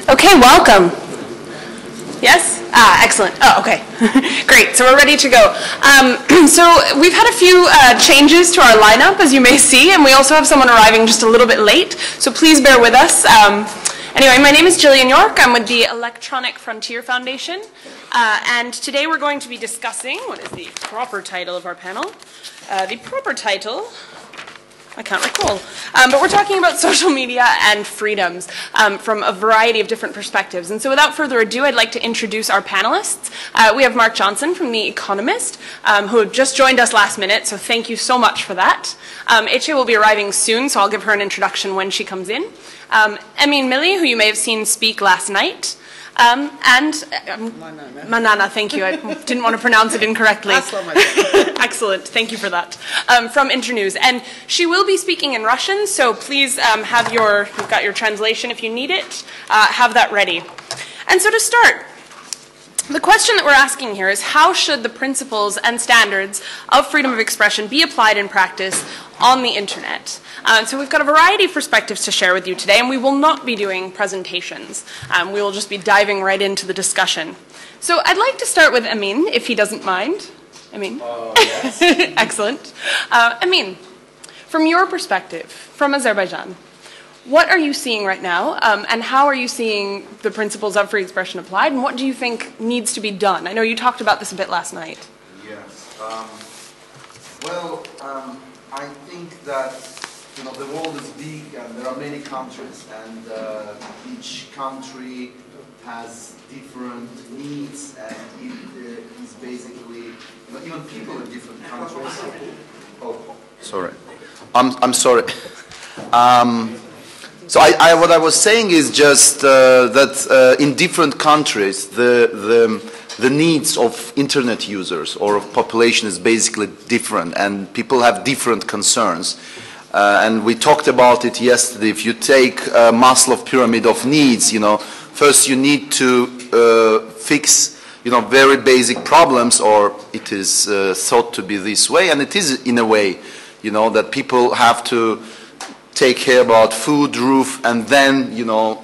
Okay, welcome. Yes? Excellent. Oh, okay. Great, so we're ready to go. So we've had a few changes to our lineup, as you may see, and we also have someone arriving just a little bit late, so please bear with us. Anyway, my name is Gillian York. I'm with the Electronic Frontier Foundation, and today we're going to be discussing, what is the proper title of our panel? The proper title, I can't recall. But we're talking about social media and freedoms from a variety of different perspectives. And so without further ado, I'd like to introduce our panelists. We have Mark Johnson from The Economist, who just joined us last minute, so thank you so much for that. Eche will be arriving soon, so I'll give her an introduction when she comes in. Emin Milli, who you may have seen speak last night. Manana, thank you. I didn't want to pronounce it incorrectly. Excellent, thank you for that. From Internews. And she will be speaking in Russian, so please you've got your translation if you need it, have that ready. And so to start, the question that we're asking here is how should the principles and standards of freedom of expression be applied in practice on the internet? So we've got a variety of perspectives to share with you today, and we will not be doing presentations. We will just be diving right into the discussion. So I'd like to start with Emin, if he doesn't mind. Emin? Yes. Excellent. Emin, from your perspective, from Azerbaijan, what are you seeing right now, and how are you seeing the principles of free expression applied, and what do you think needs to be done? I know you talked about this a bit last night. Yes. I think that the world is big and there are many countries, and each country has different needs, and it is basically even people in different countries. Oh, sorry. I'm sorry. So what I was saying is just that in different countries, the needs of internet users or of population is basically different, and people have different concerns. And we talked about it yesterday. If you take Maslow pyramid of needs, first you need to fix, very basic problems, or it is thought to be this way, and it is in a way, that people have to take care about food, roof, and then,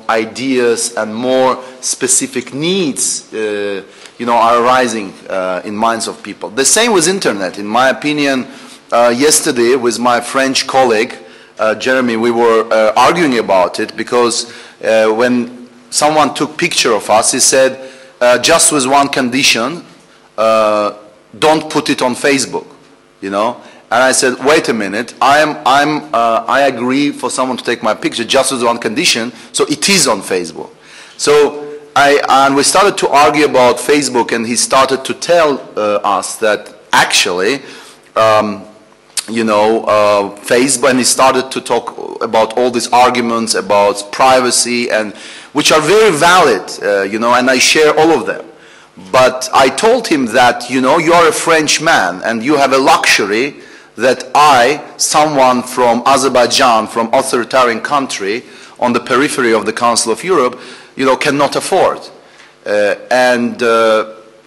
ideas and more specific needs, are arising in minds of people. The same with internet. In my opinion, yesterday with my French colleague, Jeremy, we were arguing about it because when someone took picture of us, he said, just with one condition, don't put it on Facebook, And I said, wait a minute, I agree for someone to take my picture just with one condition, so it is on Facebook. So and we started to argue about Facebook, and he started to tell us that actually, Facebook, and he started to talk about all these arguments about privacy, and which are very valid, and I share all of them. But I told him that, you are a French man, and you have a luxury that someone from Azerbaijan, from authoritarian country on the periphery of the Council of Europe, cannot afford.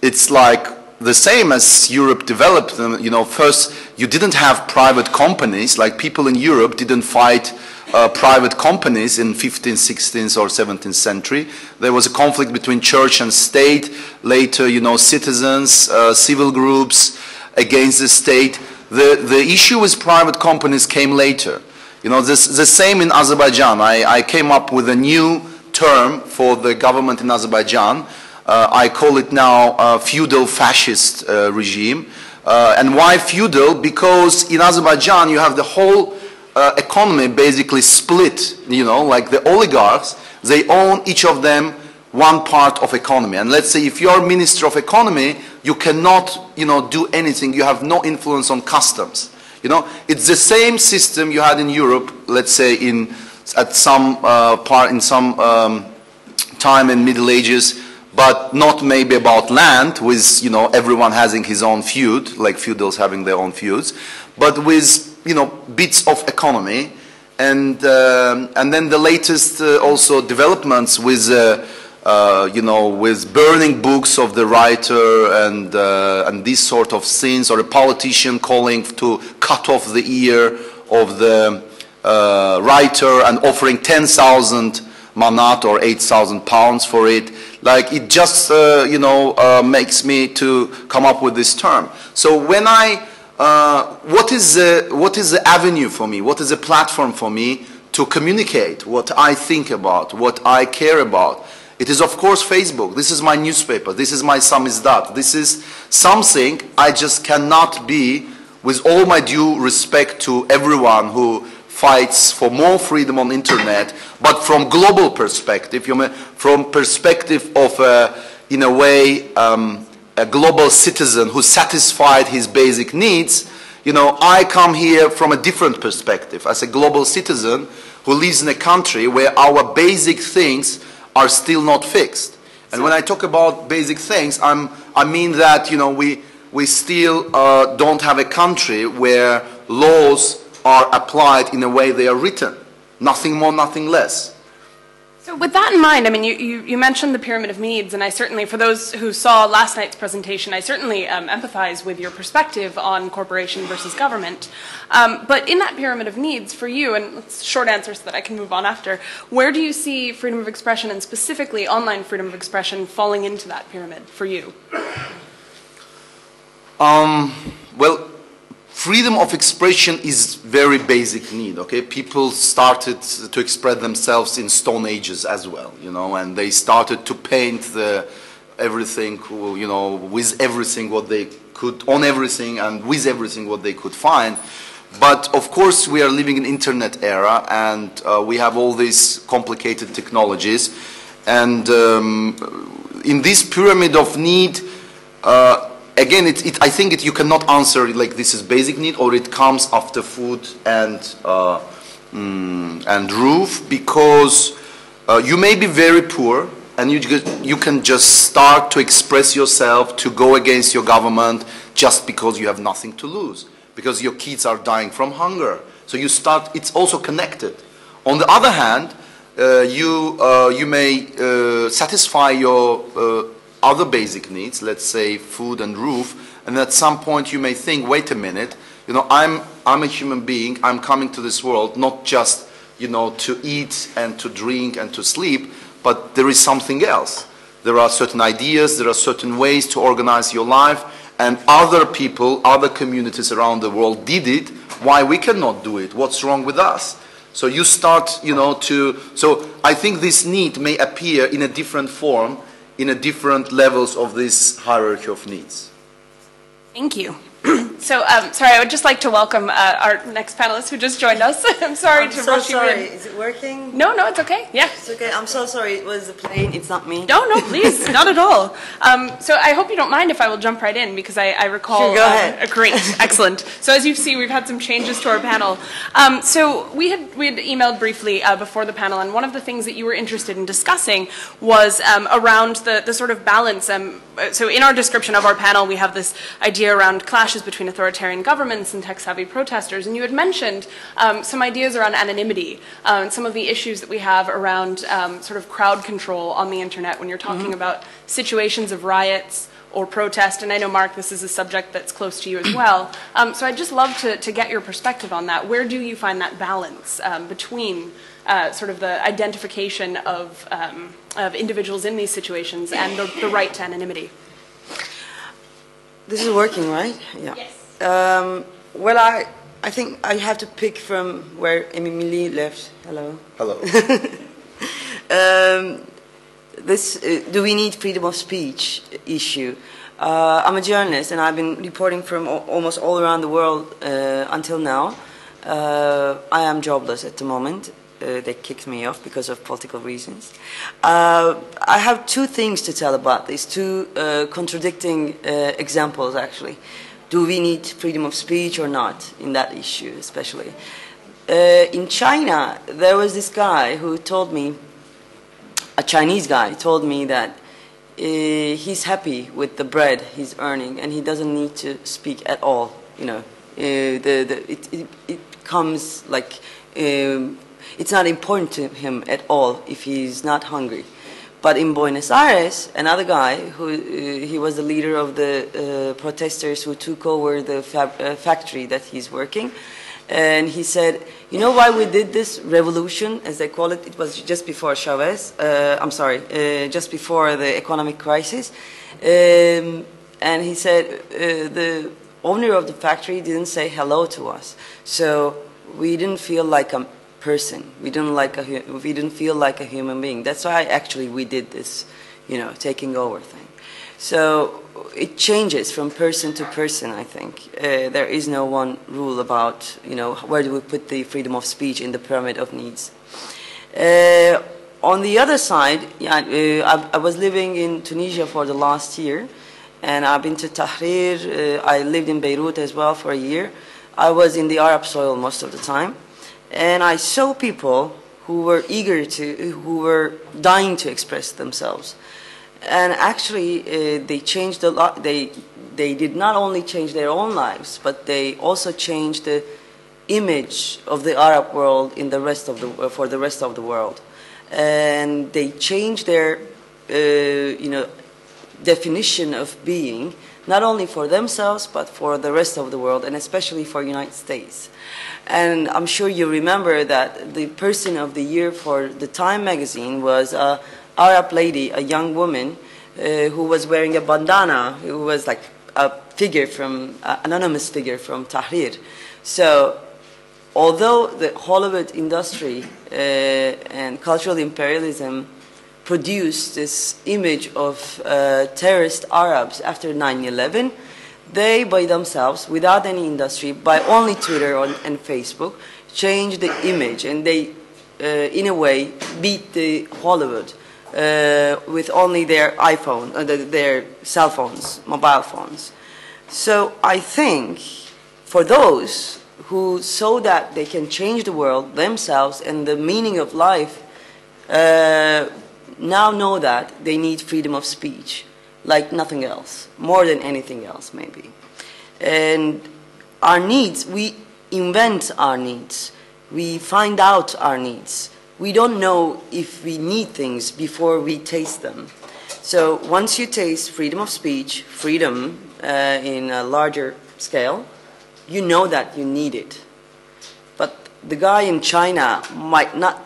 It's like the same as Europe developed them. First you didn't have private companies, like people in Europe didn't fight private companies in 15th, 16th or 17th century. There was a conflict between church and state. Later, citizens, civil groups against the state. The issue with private companies came later. The same in Azerbaijan. I came up with a new term for the government in Azerbaijan. I call it now feudal fascist regime. And why feudal? Because in Azerbaijan you have the whole economy basically split, like the oligarchs, they own each of them one part of economy. And let's say if you're Minister of Economy, you cannot, do anything. You have no influence on customs. It's the same system you had in Europe, let's say at some time in Middle Ages, but not maybe about land with, everyone having his own feud, like feudals having their own feuds, but with, bits of economy. And then the latest also developments with, with burning books of the writer and these sort of scenes, or a politician calling to cut off the ear of the writer and offering 10,000 manat or 8,000 pounds for it. Like it just, makes me to come up with this term. So when what is the avenue for me? What is the platform for me to communicate what I think about, what I care about? It is, of course, Facebook. This is my newspaper. This is my samizdat. This is something I just cannot be, with all my due respect to everyone who fights for more freedom on the internet, but from global perspective, from perspective of, in a way, a global citizen who satisfied his basic needs. I come here from a different perspective, as a global citizen who lives in a country where our basic things are still not fixed. And when I talk about basic things, I mean that we still don't have a country where laws are applied in a way they are written. Nothing more, nothing less. So with that in mind, I mean, you mentioned the pyramid of needs, and I certainly, for those who saw last night's presentation, I certainly empathize with your perspective on corporation versus government. But in that pyramid of needs, for you, and it's a short answer so that I can move on after, where do you see freedom of expression, and specifically online freedom of expression, falling into that pyramid for you? Well, freedom of expression is very basic need, okay? People started to express themselves in Stone Ages as well, and they started to paint everything, with everything what they could, on everything and with everything what they could find. But of course we are living in internet era, and we have all these complicated technologies. And in this pyramid of need, again, I think you cannot answer it like this is basic need or it comes after food and roof, because you may be very poor and you can just start to express yourself, to go against your government just because you have nothing to lose, because your kids are dying from hunger. So you start, it's also connected. On the other hand, you may satisfy your other basic needs, let's say food and roof, and at some point you may think, wait a minute, I'm a human being, I'm coming to this world not just, to eat and to drink and to sleep, but there is something else. There are certain ideas, there are certain ways to organize your life, and other people, other communities around the world did it, why we cannot do it? What's wrong with us? So you start, so I think this need may appear in a different form, in a different levels of this hierarchy of needs. Thank you. So, sorry, I would just like to welcome our next panelist who just joined us. I'm sorry to rush you in. Is it working? No, it's okay. Yeah. It's okay. I'm so sorry. It was the plane. It's not me. No, please, not at all. So I hope you don't mind if I will jump right in, because I recall. Sure, go ahead. Great, excellent. So as you see, we've had some changes to our panel. So we had emailed briefly before the panel, and one of the things that you were interested in discussing was around the sort of balance. So in our description of our panel, we have this idea around clashes between authoritarian governments and tech-savvy protesters, and you had mentioned some ideas around anonymity and some of the issues that we have around sort of crowd control on the internet when you're talking about situations of riots or protest. And I know, Mark, this is a subject that's close to you as well. So I'd just love to get your perspective on that. Where do you find that balance between sort of the identification of individuals in these situations and the right to anonymity? This is working, right? Yeah. Yes. Well, I think I have to pick from where Emily left. Hello. Hello. Do we need freedom of speech issue? I'm a journalist, and I've been reporting from almost all around the world until now. I am jobless at the moment. They kicked me off because of political reasons. I have two things to tell about this, two contradicting examples, actually. Do we need freedom of speech or not in that issue, especially? In China, there was this guy who told me, a Chinese guy told me that he's happy with the bread he's earning and he doesn't need to speak at all. It comes like, it's not important to him at all if he's not hungry. But in Buenos Aires, another guy, he was the leader of the protesters who took over the factory that he's working, And he said, you know why we did this revolution, as they call it? It was just before Chavez, just before the economic crisis. And he said, the owner of the factory didn't say hello to us. So we didn't feel like a person. We didn't feel like a human being. That's why actually we did this, you know, taking over thing. So it changes from person to person, I think. There is no one rule about, you know, where do we put the freedom of speech in the pyramid of needs. On the other side, I was living in Tunisia for the last year, and I've been to Tahrir. I lived in Beirut as well for a year. I was in the Arab soil most of the time, and I saw people who were who were dying to express themselves. And actually, they changed a lot. They did not only change their own lives, but they also changed the image of the Arab world in the rest of for the rest of the world. And they changed their, you know, definition of being, not only for themselves, but for the rest of the world, and especially for the United States. And I'm sure you remember that the person of the year for the Time magazine was Arab lady, a young woman who was wearing a bandana, who was like a figure from, anonymous figure from Tahrir. So although the Hollywood industry and cultural imperialism produced this image of terrorist Arabs after 9/11, they by themselves, without any industry, by only Twitter and Facebook, changed the image, and they, in a way, beat the Hollywood with only their iPhone, their cell phones, mobile phones. So I think for those who saw that they can change the world themselves and the meaning of life, now know that they need freedom of speech, like nothing else, more than anything else maybe. And our needs, we invent our needs. We find out our needs. We don't know if we need things before we taste them. So once you taste freedom of speech, freedom in a larger scale, you know that you need it. But the guy in China might not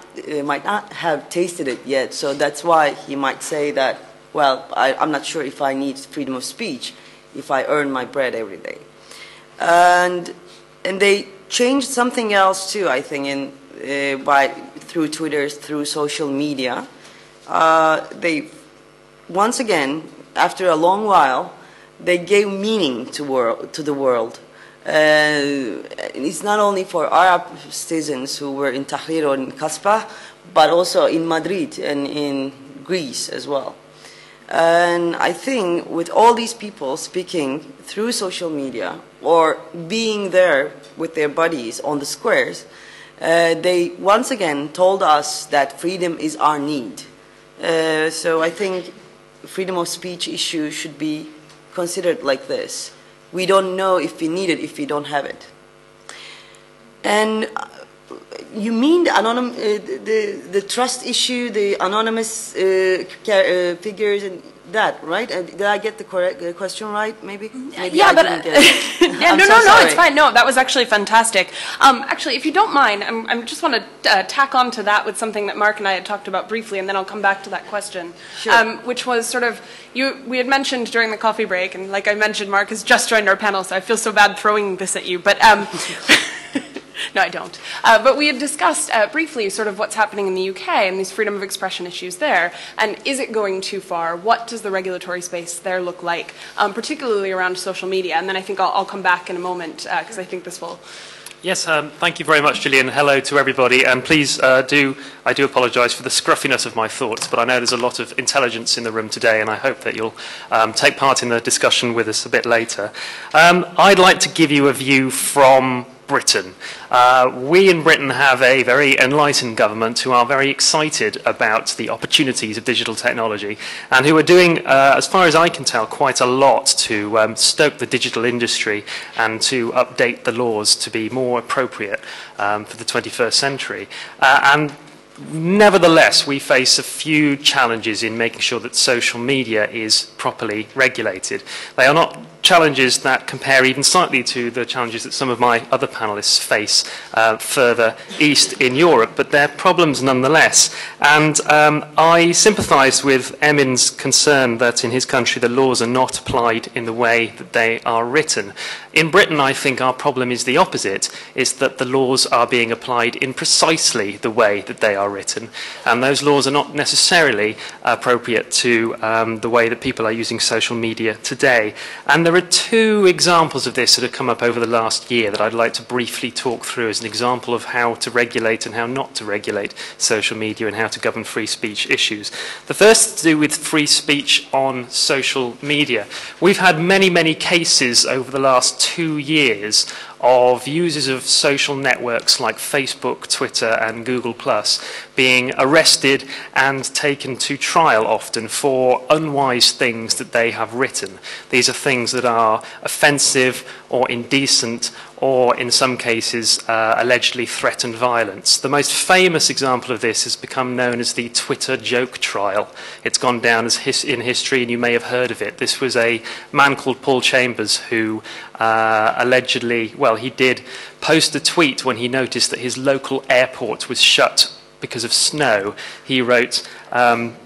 have tasted it yet, so that's why he might say that, well, I'm not sure if I need freedom of speech if I earn my bread every day. And they changed something else too, I think, through Twitter, through social media. They, once again, after a long while, they gave meaning to the world. It's not only for Arab citizens who were in Tahrir or in Kasbah, but also in Madrid and in Greece as well. And I think with all these people speaking through social media or being there with their buddies on the squares, they once again told us that freedom is our need. So I think freedom of speech issue should be considered like this. We don't know if we need it if we don't have it. And you mean the the trust issue, the anonymous figures and that, right? Did I get the correct question right? Maybe. Maybe yeah, I but didn't get it. yeah, no, sorry. it's fine. No, that was actually fantastic. Actually, if you don't mind, I just want to tack on to that with something that Mark and I had talked about briefly, and then I'll come back to that question. Sure. Which was sort of we had mentioned during the coffee break, and like I mentioned, Mark has just joined our panel, so I feel so bad throwing this at you, but. No, I don't. But we had discussed briefly sort of what's happening in the UK and these freedom of expression issues there. And is it going too far? What does the regulatory space there look like, particularly around social media? And then I think I'll come back in a moment because I think this will... Yes, thank you very much, Gillian. Hello to everybody. And please I do apologise for the scruffiness of my thoughts, but I know there's a lot of intelligence in the room today, and I hope that you'll take part in the discussion with us a bit later. I'd like to give you a view from Britain. We in Britain have a very enlightened government who are very excited about the opportunities of digital technology and who are doing, as far as I can tell, quite a lot to stoke the digital industry and to update the laws to be more appropriate for the 21st century. And Nevertheless, we face a few challenges in making sure that social media is properly regulated. They are not challenges that compare even slightly to the challenges that some of my other panelists face further east in Europe, but they're problems nonetheless. And I sympathise with Emin's concern that in his country the laws are not applied in the way that they are written. In Britain, I think our problem is the opposite, is that the laws are being applied in precisely the way that they are written, and those laws are not necessarily appropriate to the way that people are using social media today. And there are two examples of this that have come up over the last year that I'd like to briefly talk through as an example of how to regulate and how not to regulate social media and how to govern free speech issues. The first is to do with free speech on social media. We've had many cases over the last 2 years of users of social networks like Facebook, Twitter and Google Plus being arrested and taken to trial often for unwise things that they have written. These are things that are offensive or indecent or in some cases allegedly threaten violence. The most famous example of this has become known as the Twitter joke trial. It's gone down as in history and you may have heard of it. This was a man called Paul Chambers who allegedly, well, he did post a tweet when he noticed that his local airport was shut because of snow. He wrote, Robin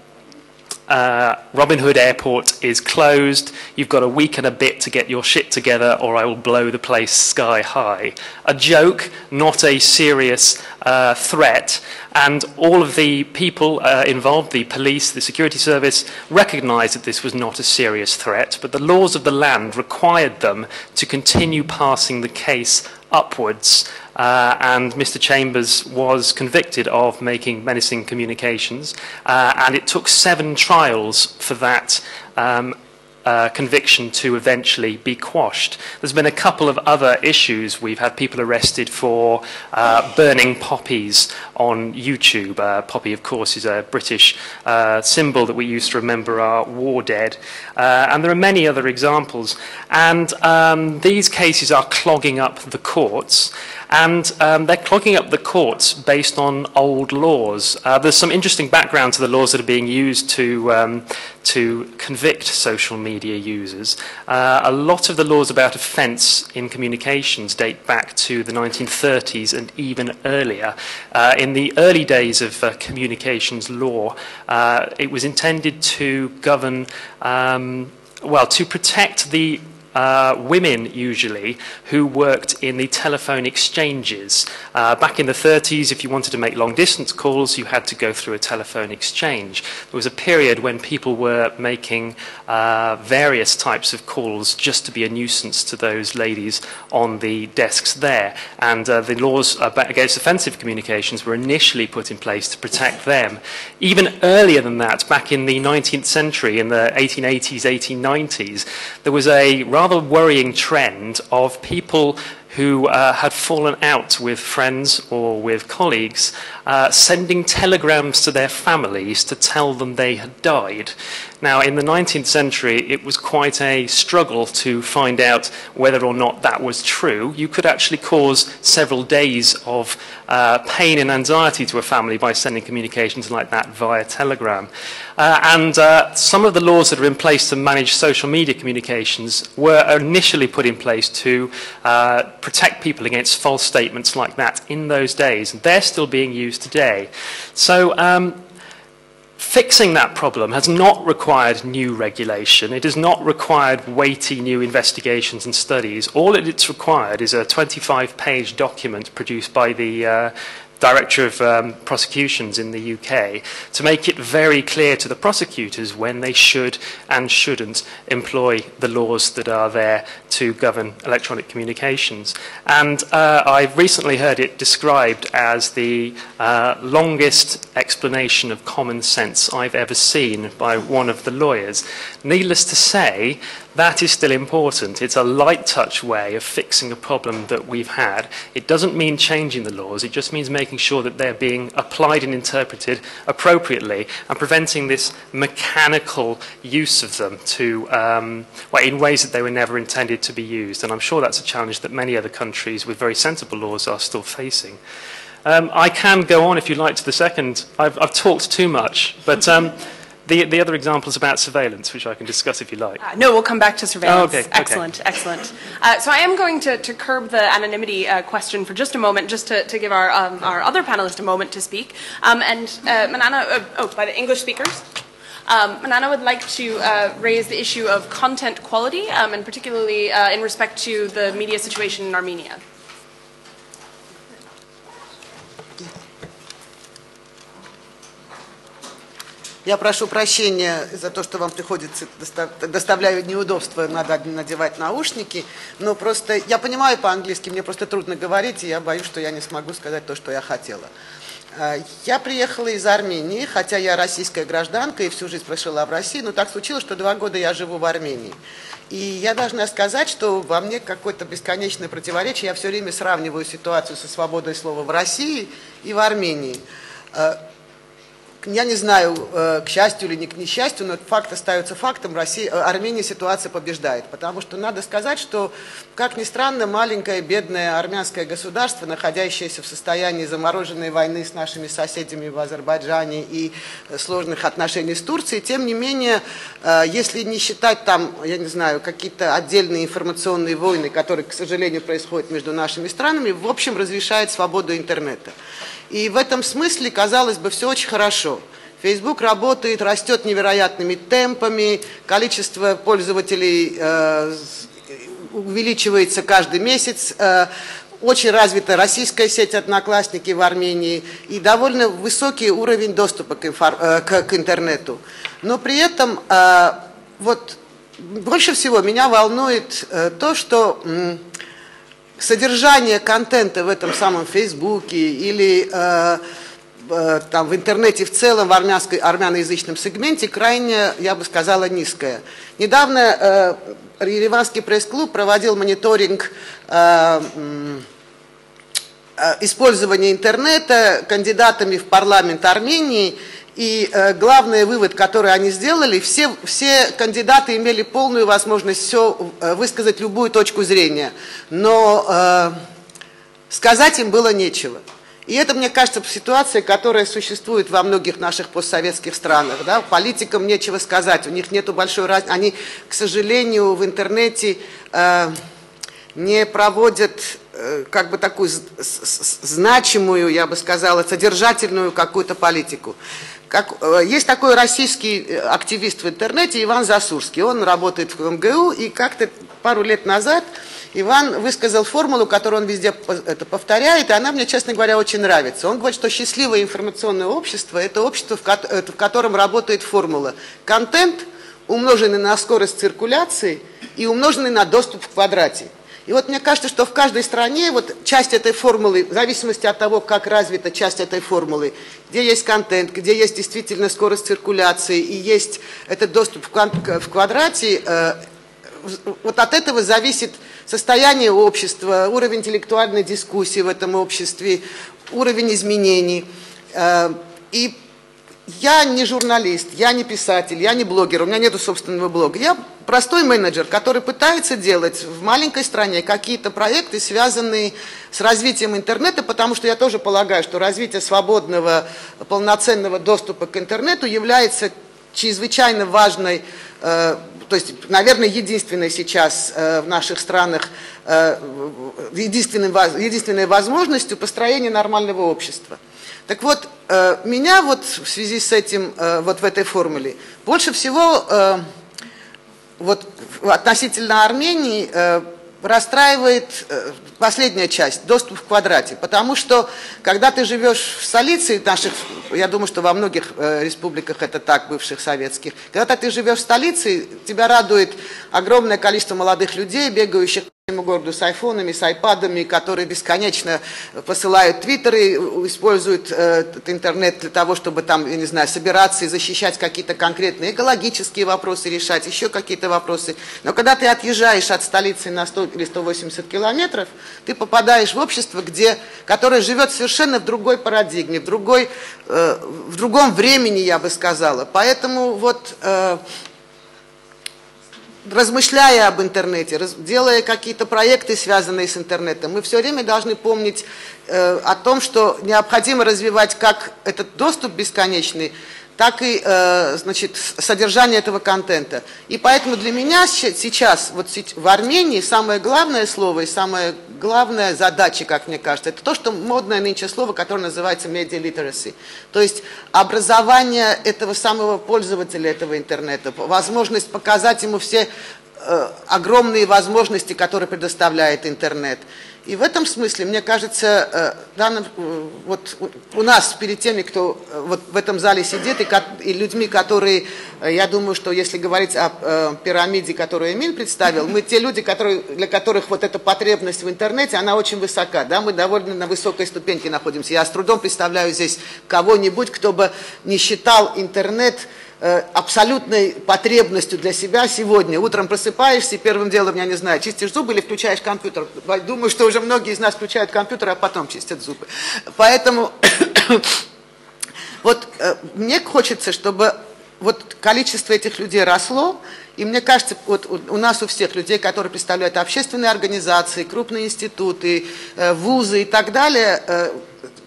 Hood Airport is closed. You've got a week and a bit to get your shit together or I will blow the place sky high. A joke, not a serious threat. And all of the people involved, the police, the security service, recognised that this was not a serious threat, but the laws of the land required them to continue passing the case upwards, and Mr. Chambers was convicted of making menacing communications, and it took 7 trials for that conviction to eventually be quashed. There's been a couple of other issues. We've had people arrested for burning poppies on YouTube. Poppy, of course, is a British symbol that we use to remember our war dead. And there are many other examples. And these cases are clogging up the courts. And they're clogging up the courts based on old laws. There's some interesting background to the laws that are being used to convict social media users. A lot of the laws about offence in communications date back to the 1930s and even earlier. In the early days of communications law, it was intended to govern, well, to protect the women usually who worked in the telephone exchanges. Back in the 30s, if you wanted to make long distance calls, you had to go through a telephone exchange. There was a period when people were making various types of calls just to be a nuisance to those ladies on the desks there. And the laws against offensive communications were initially put in place to protect them. Even earlier than that, back in the 19th century, in the 1880s, 1890s, there was a rather worrying trend of people who had fallen out with friends or with colleagues, sending telegrams to their families to tell them they had died. Now, in the 19th century, it was quite a struggle to find out whether or not that was true. You could actually cause several days of pain and anxiety to a family by sending communications like that via telegram. And some of the laws that are in place to manage social media communications were initially put in place to protect people against false statements like that in those days, and they're still being used today. So fixing that problem has not required new regulation. It has not required weighty new investigations and studies. All it's required is a 25-page document produced by the Director of Prosecutions in the UK to make it very clear to the prosecutors when they should and shouldn't employ the laws that are there to govern electronic communications. And I've recently heard it described as the longest explanation of common sense I've ever seen by one of the lawyers. Needless to say, that is still important. It's a light touch way of fixing a problem that we've had. It doesn't mean changing the laws, it just means making sure that they're being applied and interpreted appropriately and preventing this mechanical use of them to, well, in ways that they were never intended to be used. And I'm sure that's a challenge that many other countries with very sensible laws are still facing. I can go on if you like to the second. I've talked too much, but the other example is about surveillance, which I can discuss if you like. No, we'll come back to surveillance. Oh, okay. Excellent, excellent. So I am going to curb the anonymity question for just a moment, just to give our other panelists a moment to speak. Manana, by the English speakers. Manana would like to raise the issue of content quality, and particularly in respect to the media situation in Armenia. Я прошу прощения за то, что вам приходится доставляю неудобства, надо надевать наушники, но просто я понимаю по-английски, мне просто трудно говорить, и я боюсь, что я не смогу сказать то, что я хотела. Я приехала из Армении, хотя я российская гражданка и всю жизнь прожила в России, но так случилось, что 2 года я живу в Армении. И я должна сказать, что во мне какое-то бесконечное противоречие, я все время сравниваю ситуацию со свободой слова в России и в Армении. Я не знаю, к счастью или не к несчастью, но факт остается фактом, Армения ситуация побеждает. Потому что надо сказать, что, как ни странно, маленькое, бедное армянское государство, находящееся в состоянии замороженной войны с нашими соседями в Азербайджане и сложных отношений с Турцией, тем не менее, если не считать там, я не знаю, какие-то отдельные информационные войны, которые, к сожалению, происходят между нашими странами, в общем, разрешает свободу интернета. И в этом смысле, казалось бы, все очень хорошо. Facebook работает, растет невероятными темпами, количество пользователей увеличивается каждый месяц, очень развита российская сеть «Одноклассники» в Армении и довольно высокий уровень доступа к интернету. Но при этом вот, больше всего меня волнует то, что содержание контента в этом самом Фейсбуке или там, в интернете в целом, в армяноязычном сегменте крайне, я бы сказала, низкое. Недавно Ереванский пресс-клуб проводил мониторинг использования интернета кандидатами в парламент Армении. И главный вывод, который они сделали, все кандидаты имели полную возможность высказать любую точку зрения, но сказать им было нечего. И это, мне кажется, ситуация, которая существует во многих наших постсоветских странах. Да? Политикам нечего сказать, у них нет большой разницы. Они, к сожалению, в интернете не проводят как бы такую значимую, я бы сказала, содержательную какую-то политику. Есть такой российский активист в интернете Иван Засурский, он работает в МГУ, и как-то пару лет назад Иван высказал формулу, которую он везде повторяет, и она мне, честно говоря, очень нравится. Он говорит, что счастливое информационное общество – это общество, в котором работает формула контент, умноженный на скорость циркуляции и умноженный на доступ в квадрате. И вот мне кажется, что в каждой стране вот часть этой формулы, в зависимости от того, как развита часть этой формулы, где есть контент, где есть действительно скорость циркуляции и есть этот доступ в квадрате, вот от этого зависит состояние общества, уровень интеллектуальной дискуссии в этом обществе, уровень изменений. И я не журналист, я не писатель, я не блогер, у меня нет собственного блога. Я простой менеджер, который пытается делать в маленькой стране какие-то проекты, связанные с развитием интернета, потому что я тоже полагаю, что развитие свободного, полноценного доступа к интернету является чрезвычайно важной, то есть, наверное, единственной сейчас в наших странах, единственной возможностью построения нормального общества. Так вот, меня вот в связи с этим, вот в этой формуле, больше всего вот относительно Армении расстраивает последняя часть, доступ в квадрате. Потому что, когда ты живешь в столице наших, я думаю, что во многих республиках это так, бывших советских, когда ты живешь в столице, тебя радует огромное количество молодых людей, бегающих по всему городу с айфонами, с айпадами, которые бесконечно посылают твиттеры, используют интернет для того, чтобы там, я не знаю, собираться и защищать какие-то конкретные экологические вопросы, решать еще какие-то вопросы. Но когда ты отъезжаешь от столицы на 100 или 180 километров, ты попадаешь в общество, которое живет совершенно в другой парадигме, в другом времени, я бы сказала. Поэтому вот размышляя об интернете, делая какие-то проекты, связанные с интернетом, мы все время должны помнить о том, что необходимо развивать как этот доступ бесконечный, так и значит, содержание этого контента. И поэтому для меня сейчас, вот в Армении, самое главное слово и самая главная задача, как мне кажется, это то, что модное нынче слово, которое называется media literacy. То есть образование этого самого пользователя этого интернета, возможность показать ему все огромные возможности, которые предоставляет интернет. И в этом смысле, мне кажется, вот у нас перед теми, кто вот в этом зале сидит, и людьми, которые, я думаю, что если говорить о пирамиде, которую Эмиль представил, мы те люди, для которых вот эта потребность в интернете, она очень высока, да, мы довольно на высокой ступеньке находимся. Я с трудом представляю здесь кого-нибудь, кто бы не считал интернет абсолютной потребностью для себя сегодня. Утром просыпаешься и первым делом, я не знаю, чистишь зубы или включаешь компьютер. Думаю, что уже многие из нас включают компьютер, а потом чистят зубы. Поэтому вот мне хочется, чтобы вот количество этих людей росло, и мне кажется, вот у нас у всех людей, которые представляют общественные организации, крупные институты, вузы и так далее,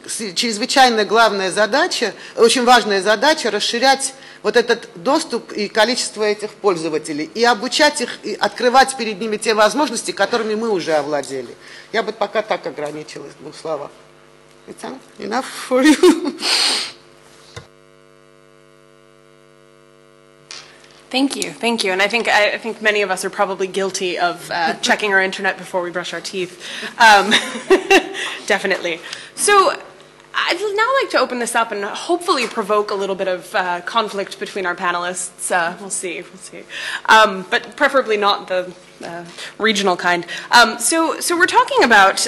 чрезвычайно главная задача, очень важная задача расширять вот этот доступ и количество этих пользователей, и обучать их, и открывать перед ними те возможности, которыми мы уже овладели. Я бы пока так ограничилась в двух словах. It's enough for you? Thank you. And I think many of us are probably guilty of checking our internet before we brush our teeth. Definitely. So I'd now like to open this up and hopefully provoke a little bit of conflict between our panelists. We'll see. But preferably not the regional kind. So we're talking about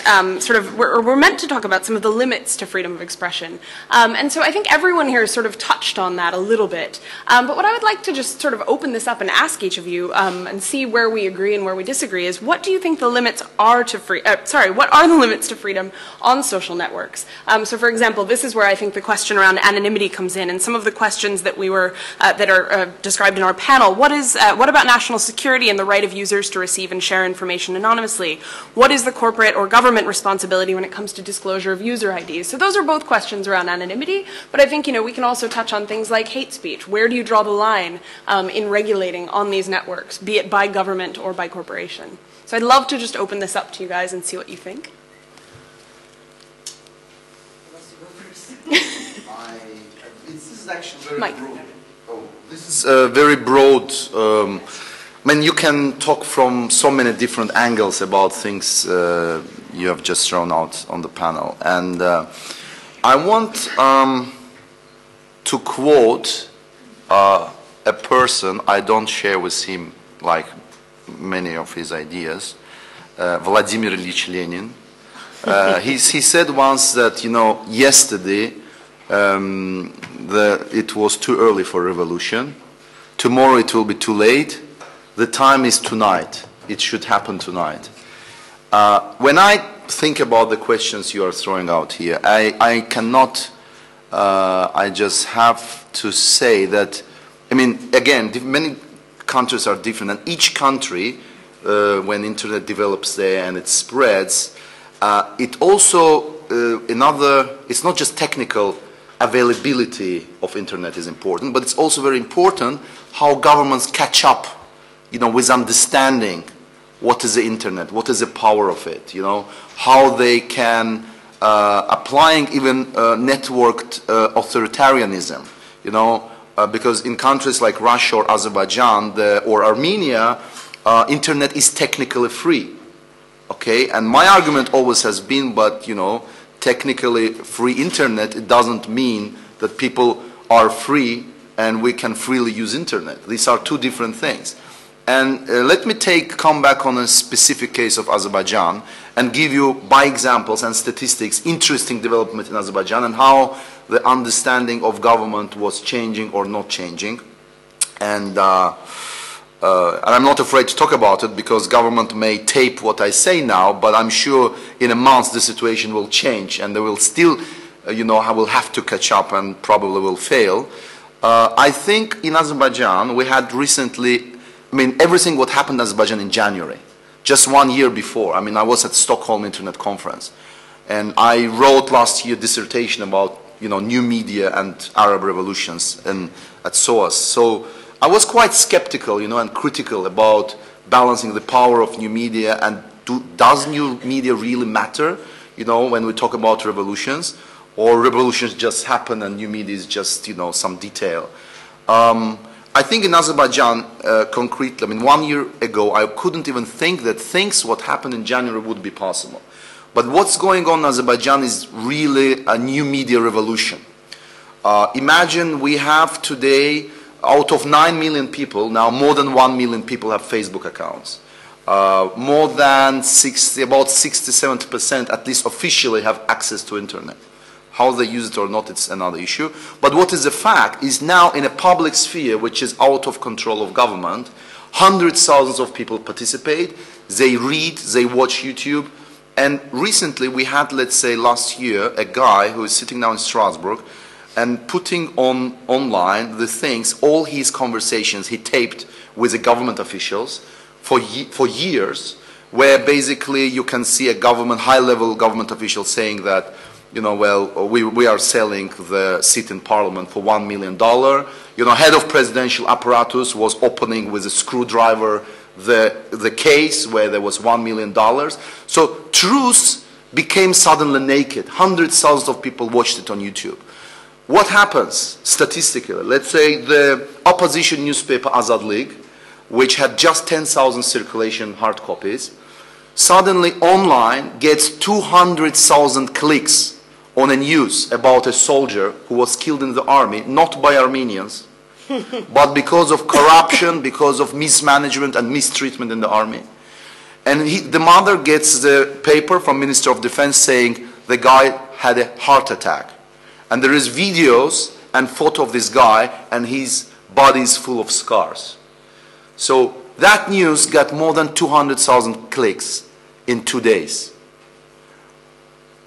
we're meant to talk about some of the limits to freedom of expression. And so I think everyone here has sort of touched on that a little bit. But what I would like to just sort of open this up and ask each of you and see where we agree and where we disagree is, what do you think the limits are to what are the limits to freedom on social networks? So for example, this is where I think the question around anonymity comes in, and some of the questions that that are described in our panel. What about national security and the right of users to receive and share information anonymously? What is the corporate or government responsibility when it comes to disclosure of user IDs? So those are both questions around anonymity, but I think we can also touch on things like hate speech. Where do you draw the line in regulating on these networks, be it by government or by corporation? So I'd love to just open this up to you guys and see what you think. This is actually very Mike. broad. This is very broad. I mean, you can talk from so many different angles about things you have just thrown out on the panel. And I want to quote a person, I don't share with him like many of his ideas, Vladimir Ilyich Lenin. He said once that, yesterday it was too early for revolution. Tomorrow it will be too late. The time is tonight. It should happen tonight. When I think about the questions you are throwing out here, I cannot, I just have to say that, I mean, again, many countries are different, and each country, when internet develops there and it spreads, it also, it's not just technical availability of internet is important, but it's also very important how governments catch up, with understanding what is the internet, what is the power of it, how they can, applying even networked authoritarianism, because in countries like Russia or Azerbaijan or Armenia, internet is technically free, okay? And my argument always has been, but, technically free internet, it doesn't mean that people are free and we can freely use internet. These are two different things. And let me come back on a specific case of Azerbaijan and give you, by examples and statistics, interesting development in Azerbaijan and how the understanding of government was changing or not changing. And I'm not afraid to talk about it because government may tape what I say now, but I'm sure in a month the situation will change and they will still, will have to catch up and probably will fail. I think in Azerbaijan we had recently I mean, everything what happened in Azerbaijan in January, just 1 year before. I mean, I was at Stockholm Internet Conference, and I wrote last year a dissertation about, new media and Arab revolutions at SOAS. So I was quite skeptical, and critical about balancing the power of new media and does new media really matter, when we talk about revolutions, or revolutions just happen and new media is just, some detail. I think in Azerbaijan, concretely, 1 year ago, I couldn't even think that what happened in January would be possible. But what's going on in Azerbaijan is really a new media revolution. Imagine we have today, out of 9 million people, now more than 1 million people have Facebook accounts. More than about 60–70%, at least officially, have access to internet. How they use it or not, it's another issue. But what is a fact is now in a public sphere, which is out of control of government, hundreds, thousands of people participate, they read, they watch YouTube. And recently we had, let's say last year, a guy who is sitting now in Strasbourg and putting online the things, all his conversations he taped with the government officials for years, where basically you can see a high-level government official saying that, we are selling the seat in parliament for $1 million. Head of presidential apparatus was opening with a screwdriver the case where there was $1 million. So truth became suddenly naked. Hundreds, thousands of people watched it on YouTube. What happens statistically? Let's say the opposition newspaper Azad League, which had just 10,000 circulation hard copies, suddenly online gets 200,000 clicks on a news about a soldier who was killed in the army, not by Armenians, but because of corruption, because of mismanagement and mistreatment in the army. And the mother gets the paper from Minister of Defense saying the guy had a heart attack. And there is videos and photo of this guy, and his body is full of scars. So that news got more than 200,000 clicks in 2 days.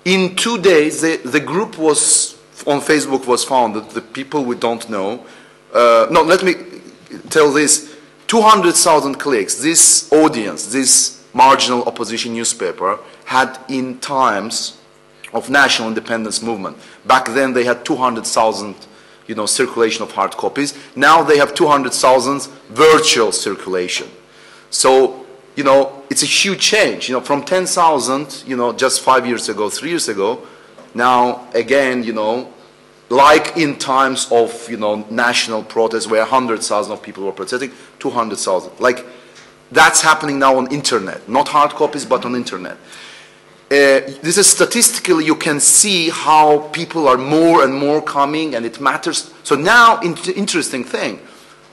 In 2 days, the group on Facebook was founded, the people we don't know. No, let me tell this. 200,000 clicks. This audience, this marginal opposition newspaper, had in times of national independence movement. Back then they had 200,000, circulation of hard copies. Now they have 200,000 virtual circulation. So, it's a huge change. From 10,000, just 5 years ago, 3 years ago, now again, like in times of, national protests where 100,000 of people were protesting, 200,000. Like, that's happening now on internet. Not hard copies, but on internet. This is statistically, you can see how people are more and more coming, and it matters. So now, interesting thing,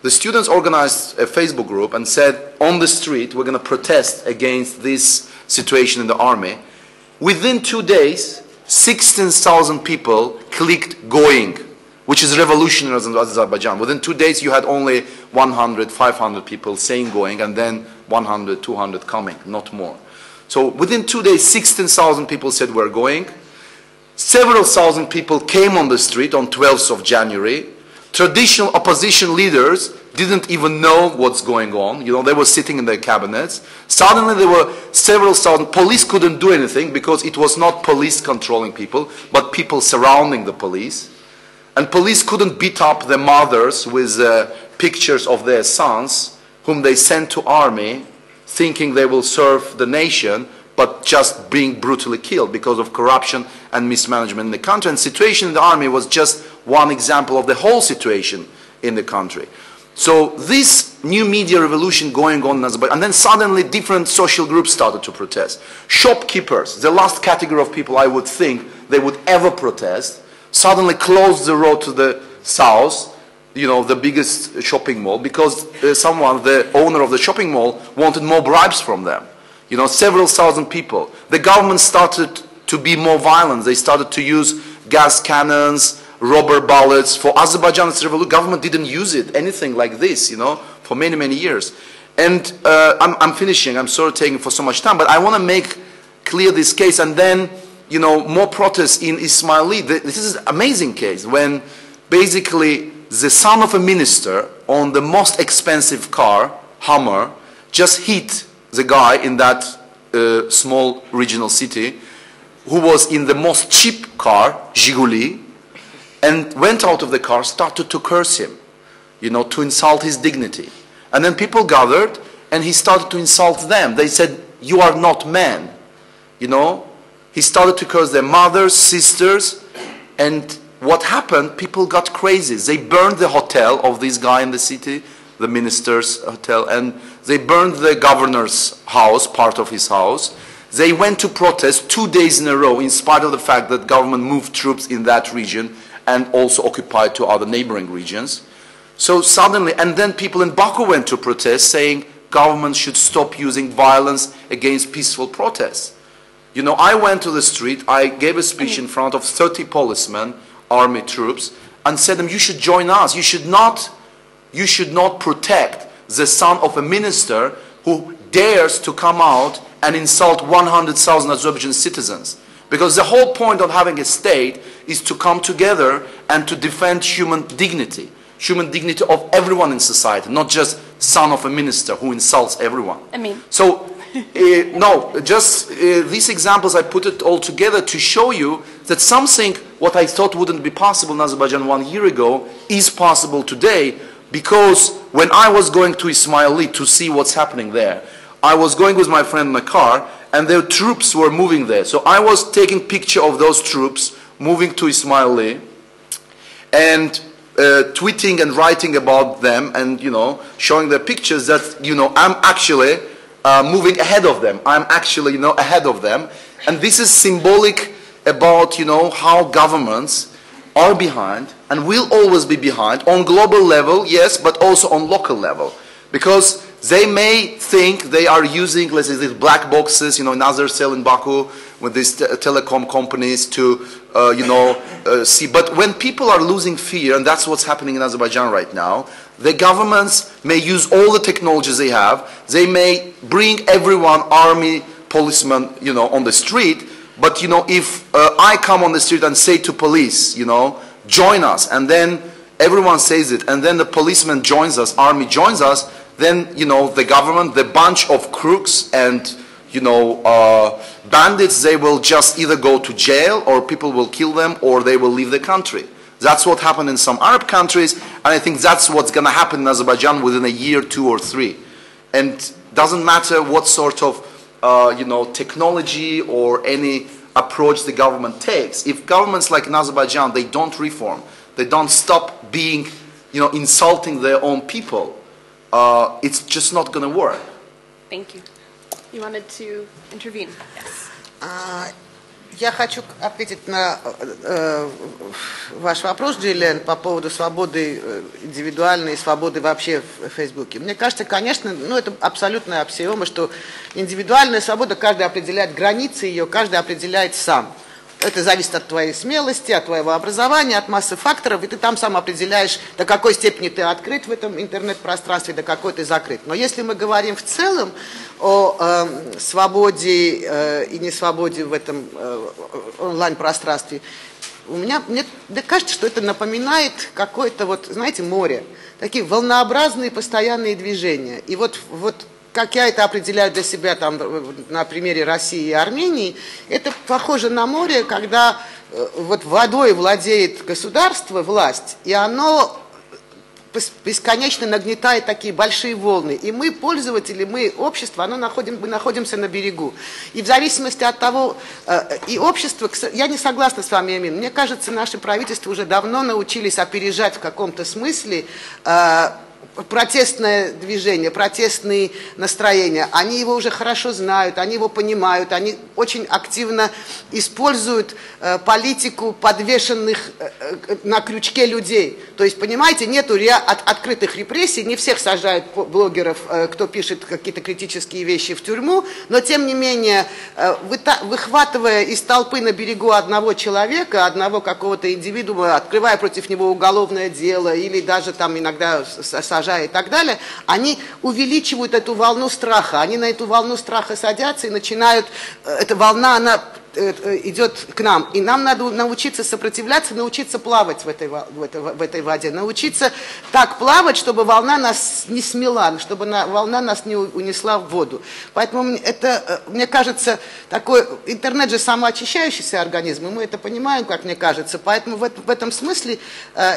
the students organized a Facebook group and said, on the street, we're going to protest against this situation in the army. Within 2 days, 16,000 people clicked going, which is revolutionary in Azerbaijan. Within 2 days, you had only 100, 500 people saying going, and then 100, 200 coming, not more. So within 2 days, 16,000 people said we're going. Several thousand people came on the street on 12th of January. Traditional opposition leaders didn't even know what's going on. They were sitting in their cabinets. Suddenly there were several thousand. Police couldn't do anything because it was not police controlling people, but people surrounding the police. And police couldn't beat up the mothers with pictures of their sons, whom they sent to army, thinking they will serve the nation, but just being brutally killed because of corruption and mismanagement in the country. And the situation in the army was just one example of the whole situation in the country. So this new media revolution going on in Azerbaijan, and then suddenly different social groups started to protest. Shopkeepers, the last category of people I would think they would ever protest, suddenly closed the road to the south, the biggest shopping mall, because the owner of the shopping mall, wanted more bribes from them. Several thousand people. The government started to be more violent. They started to use gas cannons, rubber bullets. For Azerbaijan's revolution, government didn't use anything like this, for many, many years. And I'm finishing. I'm sorry taking for so much time, but I want to make clear this case. And then, more protests in Ismaili. This is an amazing case when basically the son of a minister on the most expensive car Hummer just hit the guy in that small regional city who was in the most cheap car, Zhiguli, and went out of the car, started to curse him, to insult his dignity. And then people gathered, and he started to insult them. They said, "You are not men." He started to curse their mothers, sisters, and what happened, people got crazy. They burned the hotel of this guy in the city, the minister's hotel, and they burned the governor's house, part of his house. They went to protest 2 days in a row, in spite of the fact that government moved troops in that region and also occupied 2 other neighboring regions. So suddenly, and then people in Baku went to protest, saying government should stop using violence against peaceful protests. I went to the street, I gave a speech in front of 30 policemen, army troops, and said to them, you should join us. You should not protect the son of a minister who dares to come out and insult 100,000 Azerbaijan citizens. Because the whole point of having a state is to come together and to defend human dignity of everyone in society, not just son of a minister who insults everyone. So, these examples, I put it all together to show you that something, what I thought wouldn't be possible in Azerbaijan 1 year ago, is possible today, because when I was going to Ismaili to see what's happening there, I was going with my friend in the car, and the troops were moving there. So I was taking picture of those troops moving to Ismaili, and tweeting and writing about them, and showing their pictures that I'm actually moving ahead of them. I'm actually ahead of them, and this is symbolic about how governments are behind and will always be behind on global level, yes, but also on local level, because they may think they are using, let's say, these black boxes, in Azercell in Baku, with these telecom companies to, see. But when people are losing fear, and that's what's happening in Azerbaijan right now, the governments may use all the technologies they have. They may bring everyone, army, policemen, on the street. But, if I come on the street and say to police, join us, and then everyone says it, and then the policeman joins us, army joins us, then, the government, the bunch of crooks and, bandits, they will just either go to jail, or people will kill them, or they will leave the country. That's what happened in some Arab countries, and I think that's what's going to happen in Azerbaijan within a year, 2 or 3. And doesn't matter what sort of, technology or any approach the government takes. If governments like in Azerbaijan, they don't reform, they don't stop being, insulting their own people, it's just not going to work. Thank you. You wanted to intervene? Yes. Я хочу ответить на ваш вопрос, Джиллиан, по поводу свободы индивидуальной и свободы вообще в Фейсбуке. Мне кажется, конечно, это абсолютная аксиома, что индивидуальная свобода, каждый определяет границы ее, каждый определяет сам. Это зависит от твоей смелости, от твоего образования, от массы факторов, и ты там сам определяешь, до какой степени ты открыт в этом интернет-пространстве, до какой ты закрыт. Но если мы говорим в целом о свободе и несвободе в этом онлайн-пространстве, мне кажется, что это напоминает какое-то, знаете, море. Такие волнообразные постоянные движения. И вот как я это определяю для себя там, на примере России и Армении, это похоже на море, когда водой владеет государство, власть, и оно бесконечно нагнетает такие большие волны. И мы, пользователи, мы, общество, мы находимся на берегу. И в зависимости от того, и общество, я не согласна с вами, Эмин, мне кажется, наши правительства уже давно научились опережать в каком-то смысле протестное движение, протестные настроения, они его уже хорошо знают, они его понимают, они очень активно используют политику подвешенных на крючке людей. То есть, понимаете, нету открытых репрессий, не всех сажают блогеров, кто пишет какие-то критические вещи, в тюрьму, но тем не менее, выхватывая из толпы на берегу одного человека, одного какого-то индивидуума, открывая против него уголовное дело или даже там иногда сажая и так далее, они увеличивают эту волну страха, они на эту волну страха садятся и начинают, эта волна, она идет к нам. И нам надо научиться сопротивляться, научиться плавать в этой воде, научиться так плавать, чтобы волна нас не смела, чтобы волна нас не унесла в воду. Поэтому это, мне кажется, такой интернет же самоочищающийся организм, и мы это понимаем, как мне кажется. Поэтому в этом смысле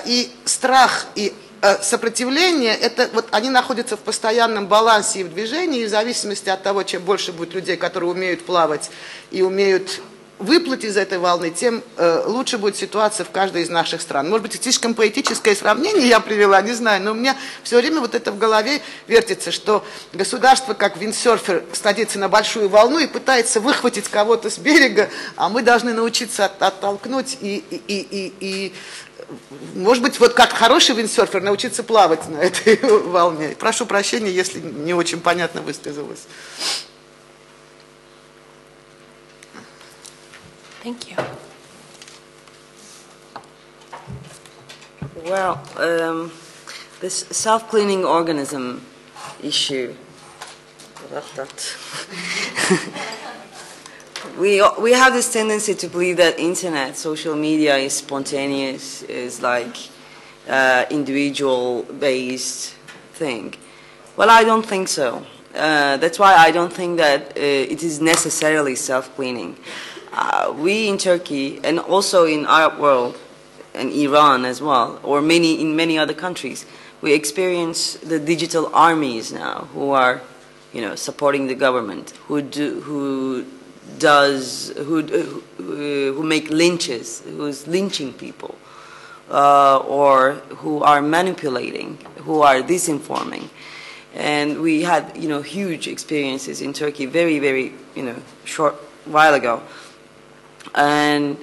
и страх, и сопротивление, это вот они находятся в постоянном балансе и в движении, и в зависимости от того, чем больше будет людей, которые умеют плавать и умеют выплыть из этой волны, тем лучше будет ситуация в каждой из наших стран. Может быть, слишком поэтическое сравнение я привела, не знаю, но у меня все время вот это в голове вертится, что государство, как виндсерфер, садится на большую волну и пытается выхватить кого-то с берега, а мы должны научиться оттолкнуть и может быть, вот как хороший виндсерфер, научиться плавать на этой волне. Прошу прощения, если не очень понятно высказалась. Thank you. Well, this self-cleaning organism issue, we have this tendency to believe that internet, social media is spontaneous, is like individual-based thing. Well, I don't think so. That's why I don't think that it is necessarily self-cleaning. We in Turkey, and also in Arab world, and Iran as well, or in many other countries, we experience the digital armies now who are, supporting the government, who make lynches, who's lynching people, or who are manipulating, who are disinforming. And we had, huge experiences in Turkey very, very, short while ago. And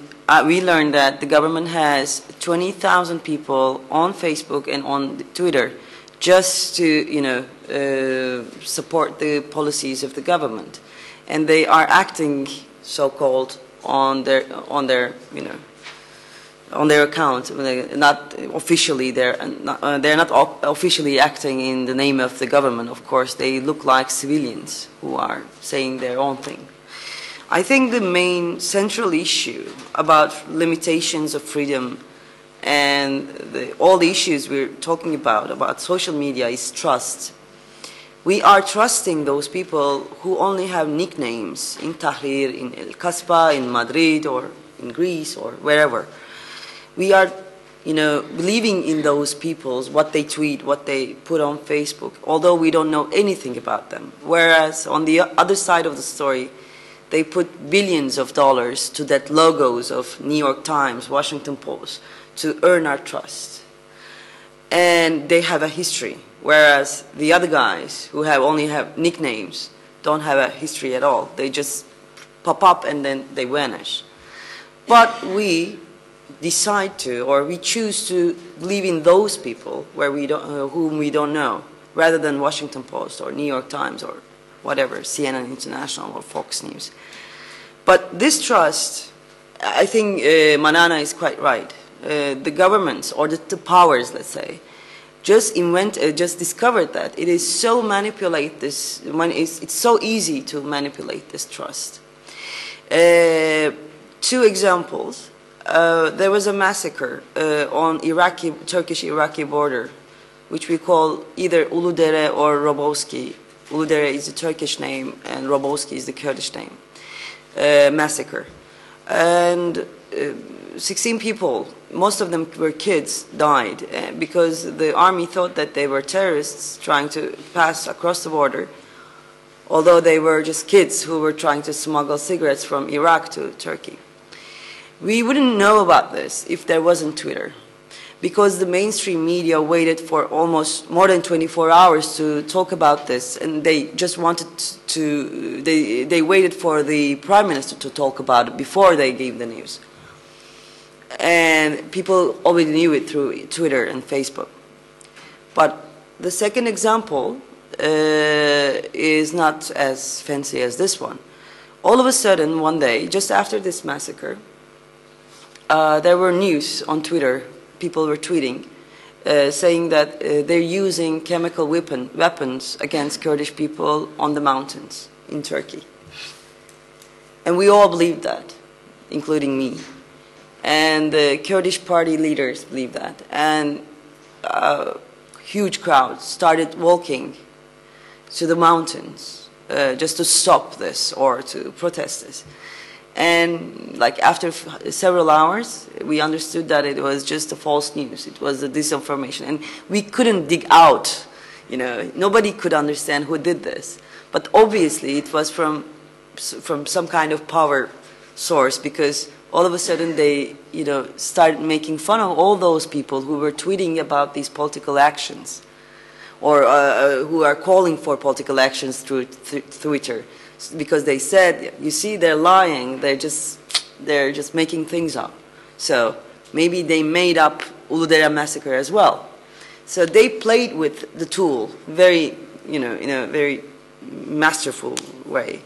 we learned that the government has 20,000 people on Facebook and on Twitter just to, support the policies of the government. And they are acting, so-called, on their account. Not officially, they're not officially acting in the name of the government. Of course, they look like civilians who are saying their own thing. I think the main central issue about limitations of freedom and all the issues we're talking about social media, is trust. We are trusting those people who only have nicknames in Tahrir, in El Kasbah, in Madrid, or in Greece, or wherever. We are, believing in those people, what they tweet, what they put on Facebook, although we don't know anything about them. Whereas on the other side of the story, they put billions of dollars to that logos of New York Times, Washington Post, to earn our trust. And they have a history, whereas the other guys who only have nicknames don't have a history at all. They just pop up and then they vanish. But we decide to, or we choose to believe in those people whom we don't know, rather than Washington Post or New York Times or whatever, CNN International or Fox News. But this trust, I think Manana is quite right. The governments, or the powers, let's say, just discovered that it is so it's so easy to manipulate this trust. 2 examples. There was a massacre on Turkish-Iraqi border, which we call either Uludere or Roboski. Uludere is the Turkish name, and Roboski is the Kurdish name. Massacre. And 16 people, most of them were kids, died because the army thought that they were terrorists trying to pass across the border, although they were just kids who were trying to smuggle cigarettes from Iraq to Turkey. We wouldn't know about this if there wasn't Twitter, because the mainstream media waited for almost more than 24 hours to talk about this, and they just wanted they waited for the Prime Minister to talk about it before they gave the news. And people already knew it through Twitter and Facebook. But the second example is not as fancy as this one. All of a sudden, one day, just after this massacre, there were news on Twitter. People were tweeting, saying that they're using chemical weapons against Kurdish people on the mountains in Turkey. And we all believed that. including me. And the Kurdish party leaders believe that. And huge crowds started walking to the mountains just to stop this or to protest this. And like after several hours, we understood that it was just a false news. It was a disinformation. And we couldn't dig out, you know, nobody could understand who did this. But obviously it was from some kind of power source, because all of a sudden they, you know, started making fun of all those people who were tweeting about these political actions, or who are calling for political actions through Twitter, because they said, you see, they're lying, they're just making things up. So maybe they made up Uludere massacre as well. So they played with the tool very, you know, in a very masterful way.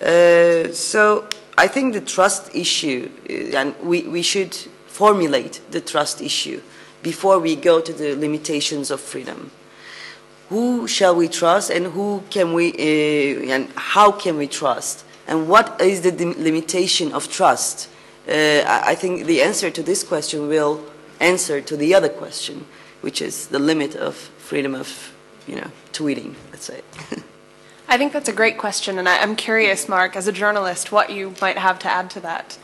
So I think the trust issue, and we should formulate the trust issue before we go to the limitations of freedom. Who shall we trust, and who can we, and how can we trust, and what is the limitation of trust? I think the answer to this question will answer to the other question, which is the limit of freedom of, you know, tweeting, let's say. I think that's a great question, and I'm curious, Mark, as a journalist, what you might have to add to that.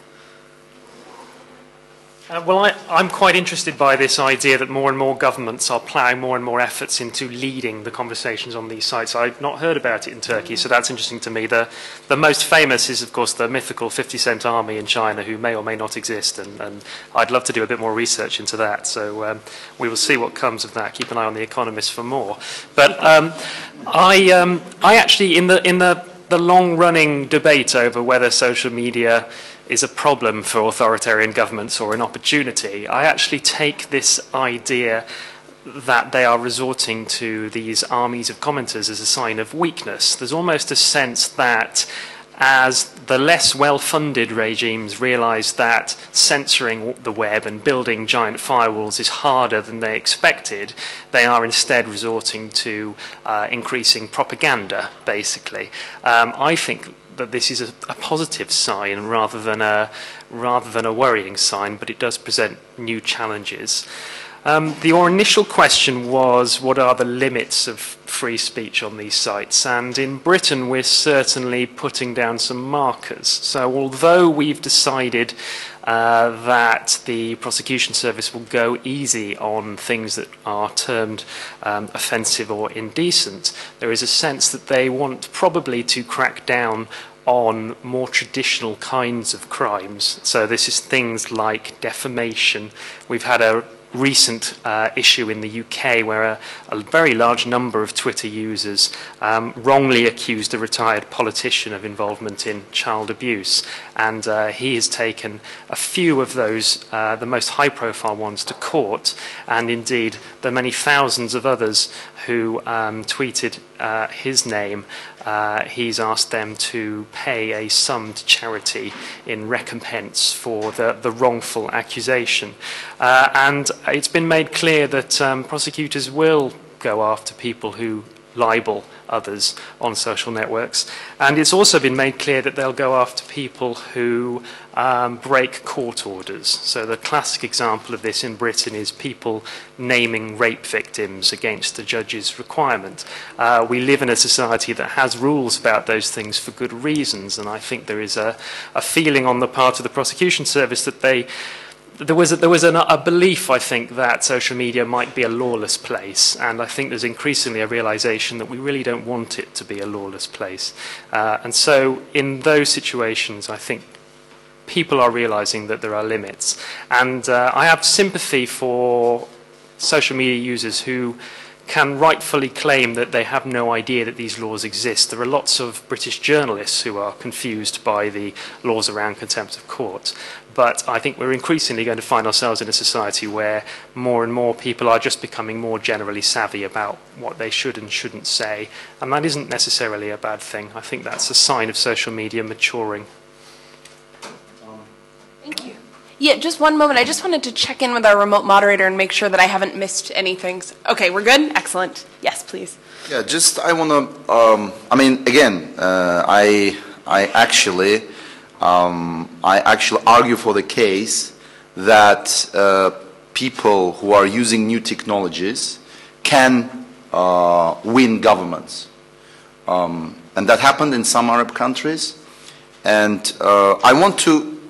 Well, I'm quite interested by this idea that more and more governments are ploughing more and more efforts into leading the conversations on these sites. I've not heard about it in Turkey, so that's interesting to me. The most famous is, of course, the mythical 50-cent army in China, who may or may not exist, and I'd love to do a bit more research into that. So we will see what comes of that. Keep an eye on The Economist for more. But I actually, in the long-running debate over whether social media is a problem for authoritarian governments or an opportunity, I actually take this idea that they are resorting to these armies of commenters as a sign of weakness. There's almost a sense that as the less well-funded regimes realize that censoring the web and building giant firewalls is harder than they expected, they are instead resorting to increasing propaganda, basically. I think that this is a positive sign rather than a worrying sign, but it does present new challenges. Your initial question was, what are the limits of free speech on these sites? And in Britain, we're certainly putting down some markers. So although we've decided that the prosecution service will go easy on things that are termed offensive or indecent, there is a sense that they want probably to crack down on more traditional kinds of crimes. So this is things like defamation. We've had a recent issue in the UK where a very large number of Twitter users wrongly accused a retired politician of involvement in child abuse, and he has taken a few of those, the most high-profile ones, to court, and indeed the many thousands of others who tweeted his name. He's asked them to pay a sum to charity in recompense for the wrongful accusation. And it's been made clear that prosecutors will go after people who libel others on social networks. And it's also been made clear that they'll go after people who break court orders. So the classic example of this in Britain is people naming rape victims against the judge's requirement. We live in a society that has rules about those things for good reasons, and I think there is a feeling on the part of the prosecution service that there was a belief, I think, that social media might be a lawless place, and I think there's increasingly a realization that we really don't want it to be a lawless place. And so in those situations, I think people are realizing that there are limits. And I have sympathy for social media users who can rightfully claim that they have no idea that these laws exist. There are lots of British journalists who are confused by the laws around contempt of court. But I think we're increasingly going to find ourselves in a society where more and more people are just becoming more generally savvy about what they should and shouldn't say. And that isn't necessarily a bad thing. I think that's a sign of social media maturing. Thank you. Yeah, just one moment. I just wanted to check in with our remote moderator and make sure that I haven't missed anything. Okay, we're good? Excellent. Yes, please. Yeah, just I want to, I mean, again, I actually I actually argue for the case that people who are using new technologies can win governments. And that happened in some Arab countries. And I want to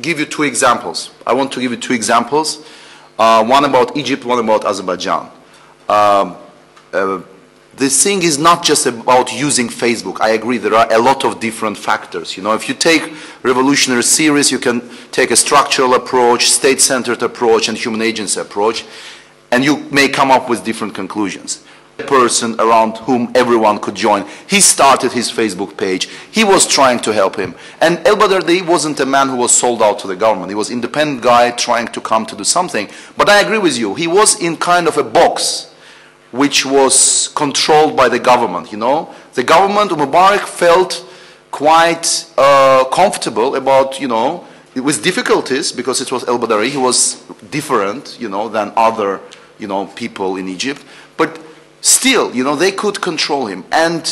give you two examples. One about Egypt, one about Azerbaijan. This thing is not just about using Facebook. I agree, there are a lot of different factors. You know, if you take revolutionary series, you can take a structural approach, state-centered approach, and human agency approach, and you may come up with different conclusions. A person around whom everyone could join. He started his Facebook page. He was trying to help him. And El-Baradei wasn't a man who was sold out to the government. He was an independent guy trying to come to do something. But I agree with you. He was in kind of a box which was controlled by the government, you know. The government, Mubarak, felt quite comfortable about, you know, with difficulties, because it was El-Baradei. He was different, you know, than other, you know, people in Egypt. But still, you know, they could control him. And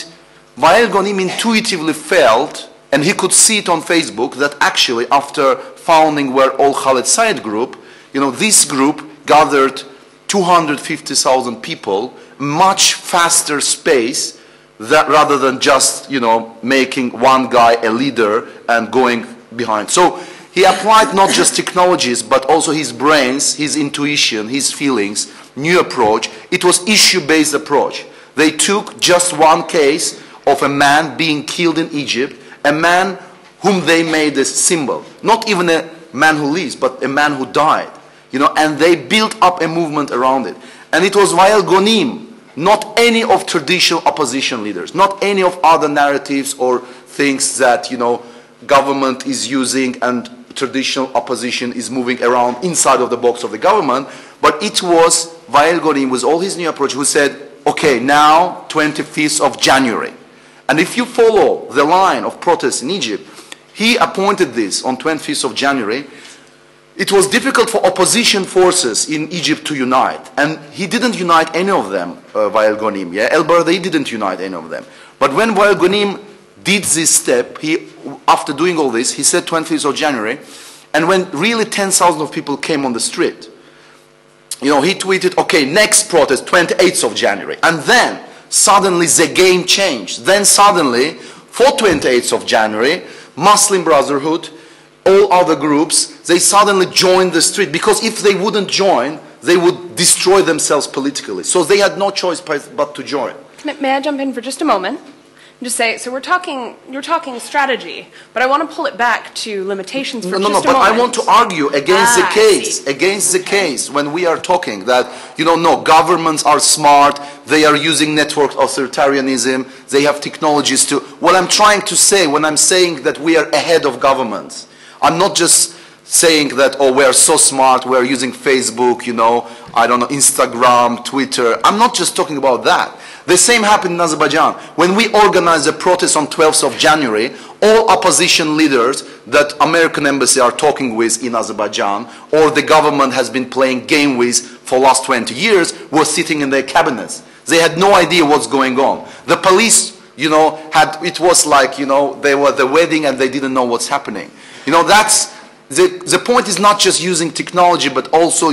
Wael Ghonim intuitively felt, and he could see it on Facebook, that actually after founding All Khaled Said group, you know, this group gathered 250,000 people, much faster space, that rather than just, you know, making one guy a leader and going behind. So he applied not just technologies, but also his brains, his intuition, his feelings, new approach. It was issue-based approach. They took just one case of a man being killed in Egypt, a man whom they made a symbol. Not even a man who lives, but a man who died. You know, and they built up a movement around it. And it was Wael Ghonim, not any of traditional opposition leaders, not any of other narratives or things that, you know, government is using and traditional opposition is moving around inside of the box of the government. But it was Wael Ghonim with all his new approach who said, okay, now 25th of January. And if you follow the line of protests in Egypt, he appointed this on 25th of January. It was difficult for opposition forces in Egypt to unite. And he didn't unite any of them, Wael Ghonim. Yeah? El-Baradei didn't unite any of them. But when Wael Ghonim did this step, after doing all this, he said 25th of January, and when really 10,000 of people came on the street, you know, he tweeted, okay, next protest, 28th of January. And then, suddenly, the game changed. Then suddenly, for 28th of January, Muslim Brotherhood, all other groups, they suddenly joined the street. Because if they wouldn't join, they would destroy themselves politically. So they had no choice but to join. May I jump in for just a moment? Just say, so you're talking strategy, but I want to pull it back to limitations for just a moment. But I want to argue against the case when we are talking that, you know, no, governments are smart, they are using network authoritarianism, they have technologies to, what I'm trying to say when I'm saying that we are ahead of governments, I'm not just saying that, oh, we are so smart, we are using Facebook, you know, I don't know, Instagram, Twitter. I'm not just talking about that. The same happened in Azerbaijan. When we organized a protest on 12th of January, all opposition leaders that American embassy are talking with in Azerbaijan, or the government has been playing game with for the last 20 years, were sitting in their cabinets. They had no idea what's going on. The police, you know, it was like, you know, they were at the wedding and they didn't know what's happening. You know, that's, the point is not just using technology, but also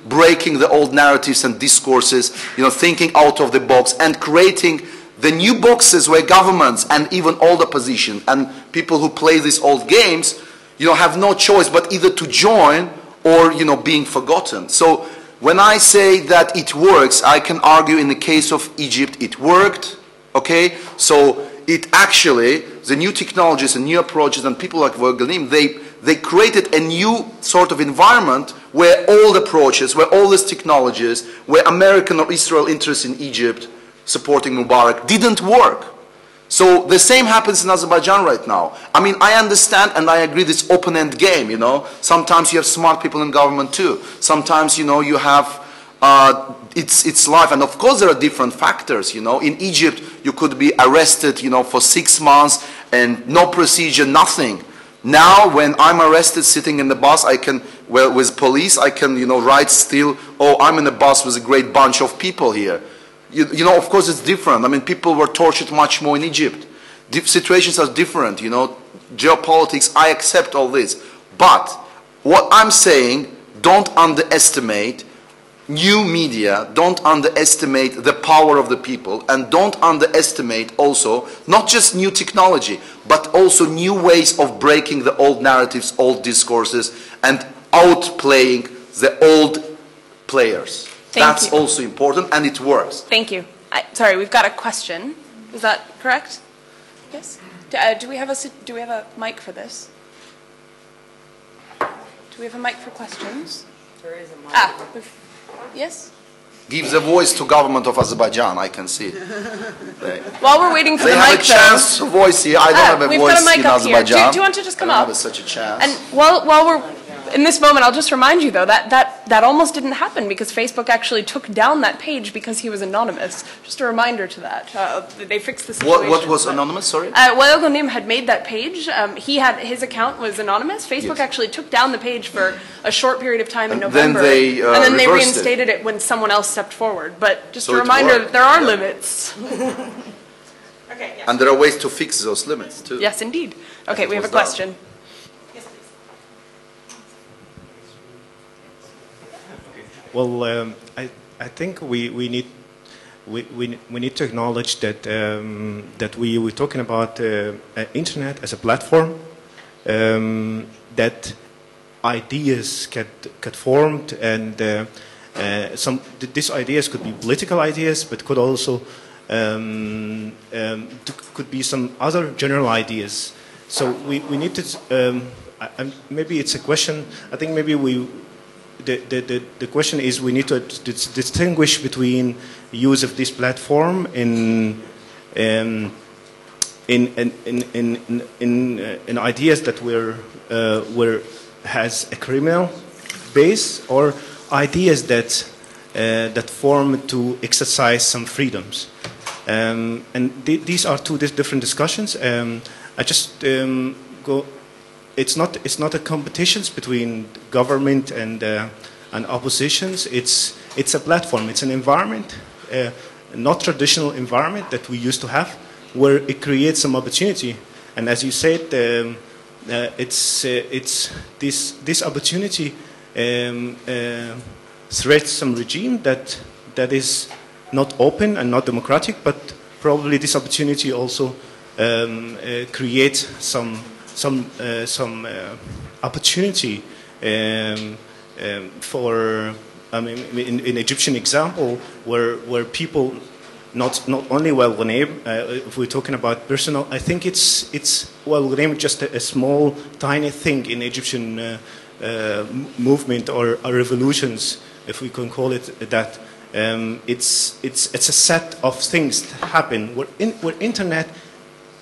breaking the old narratives and discourses, you know, thinking out of the box and creating the new boxes where governments and even old opposition and people who play these old games, you know, have no choice but either to join or, you know, being forgotten. So when I say that it works, I can argue in the case of Egypt, it worked, okay? So it actually, the new technologies and new approaches and people like Wael Ghonim, they created a new sort of environment where old approaches, where all these technologies, where American or Israel interests in Egypt supporting Mubarak didn't work. So the same happens in Azerbaijan right now. I mean, I understand and I agree this open-end game, you know. Sometimes you have smart people in government too. Sometimes, you know, you have, it's life. And of course there are different factors, you know. In Egypt, you could be arrested, you know, for 6 months and no procedure, nothing. Now, when I'm arrested sitting in the bus, I can, well, with police, I can, you know, write still, oh, I'm in a bus with a great bunch of people here. You know, of course it's different. I mean, people were tortured much more in Egypt. situations are different, you know, geopolitics, I accept all this. But what I'm saying, don't underestimate new media, don't underestimate the power of the people, and don't underestimate also not just new technology, but also new ways of breaking the old narratives, old discourses, and outplaying the old players. That's also important, and it works. Thank you. Sorry, we've got a question. Is that correct? Yes. Do we have a mic for this? Do we have a mic for questions? There is a mic. Yes. Gives a voice to government of Azerbaijan, I can see. While we're waiting for the mic, they have a chance to voice here. I don't have a we've voice got a mic in up here. Azerbaijan. Do you want to just come I up? don't have such a chance. And while we're in this moment, I'll just remind you, though, that almost didn't happen because Facebook actually took down that page because he was anonymous. Just a reminder to that. They fixed the situation. What was anonymous, sorry? Wael Ghonim had made that page. His account was anonymous. Facebook actually took down the page for a short period of time in November. And then they reversed reinstated it when someone else stepped forward. But just So a it reminder worked. that there are limits. Okay, yes. And there are ways to fix those limits, too. Yes, indeed. Okay, it we have a was done. question. Well, I think we need to acknowledge that that we're talking about internet as a platform, that ideas get formed, and these ideas could be political ideas, but could also could be some other general ideas. So we need to maybe it's a question. I think maybe the question is we need to distinguish between use of this platform in ideas that has a criminal base, or ideas that form to exercise some freedoms. And these are two different discussions. I just go. It's not a competition between government and oppositions. It's a platform. It's an environment, not traditional environment that we used to have, where it creates some opportunity. And as you said, it's this opportunity threats some regime that is not open and not democratic, but probably this opportunity also creates some opportunity for, I mean, in Egyptian example, where people not only Wael Ghonim, if we're talking about personal, I think it's Wael Ghonim just a small, tiny thing in Egyptian movement or revolutions, if we can call it that. It's a set of things that happen where internet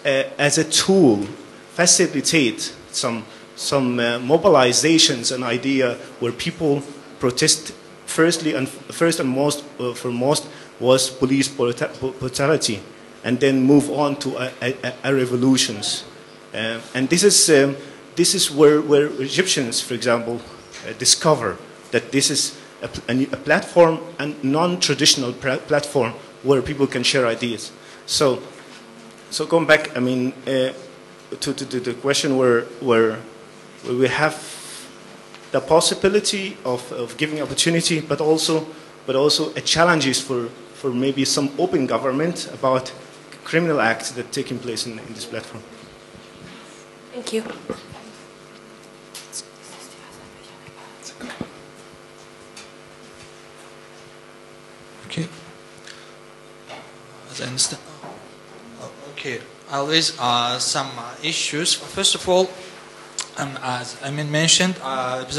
as a tool facilitate some mobilizations and idea where people protest. First and foremost was police brutality, and then move on to a revolutions. And this is where Egyptians, for example, discover that this is a platform, a non-traditional platform where people can share ideas. So going back, I mean, to the question where we have the possibility of giving opportunity, but also a challenges for maybe some open government about criminal acts that are taking place in this platform. Thank you. Okay. As I understand. Okay. I'll raise some issues. First of all, as I mentioned,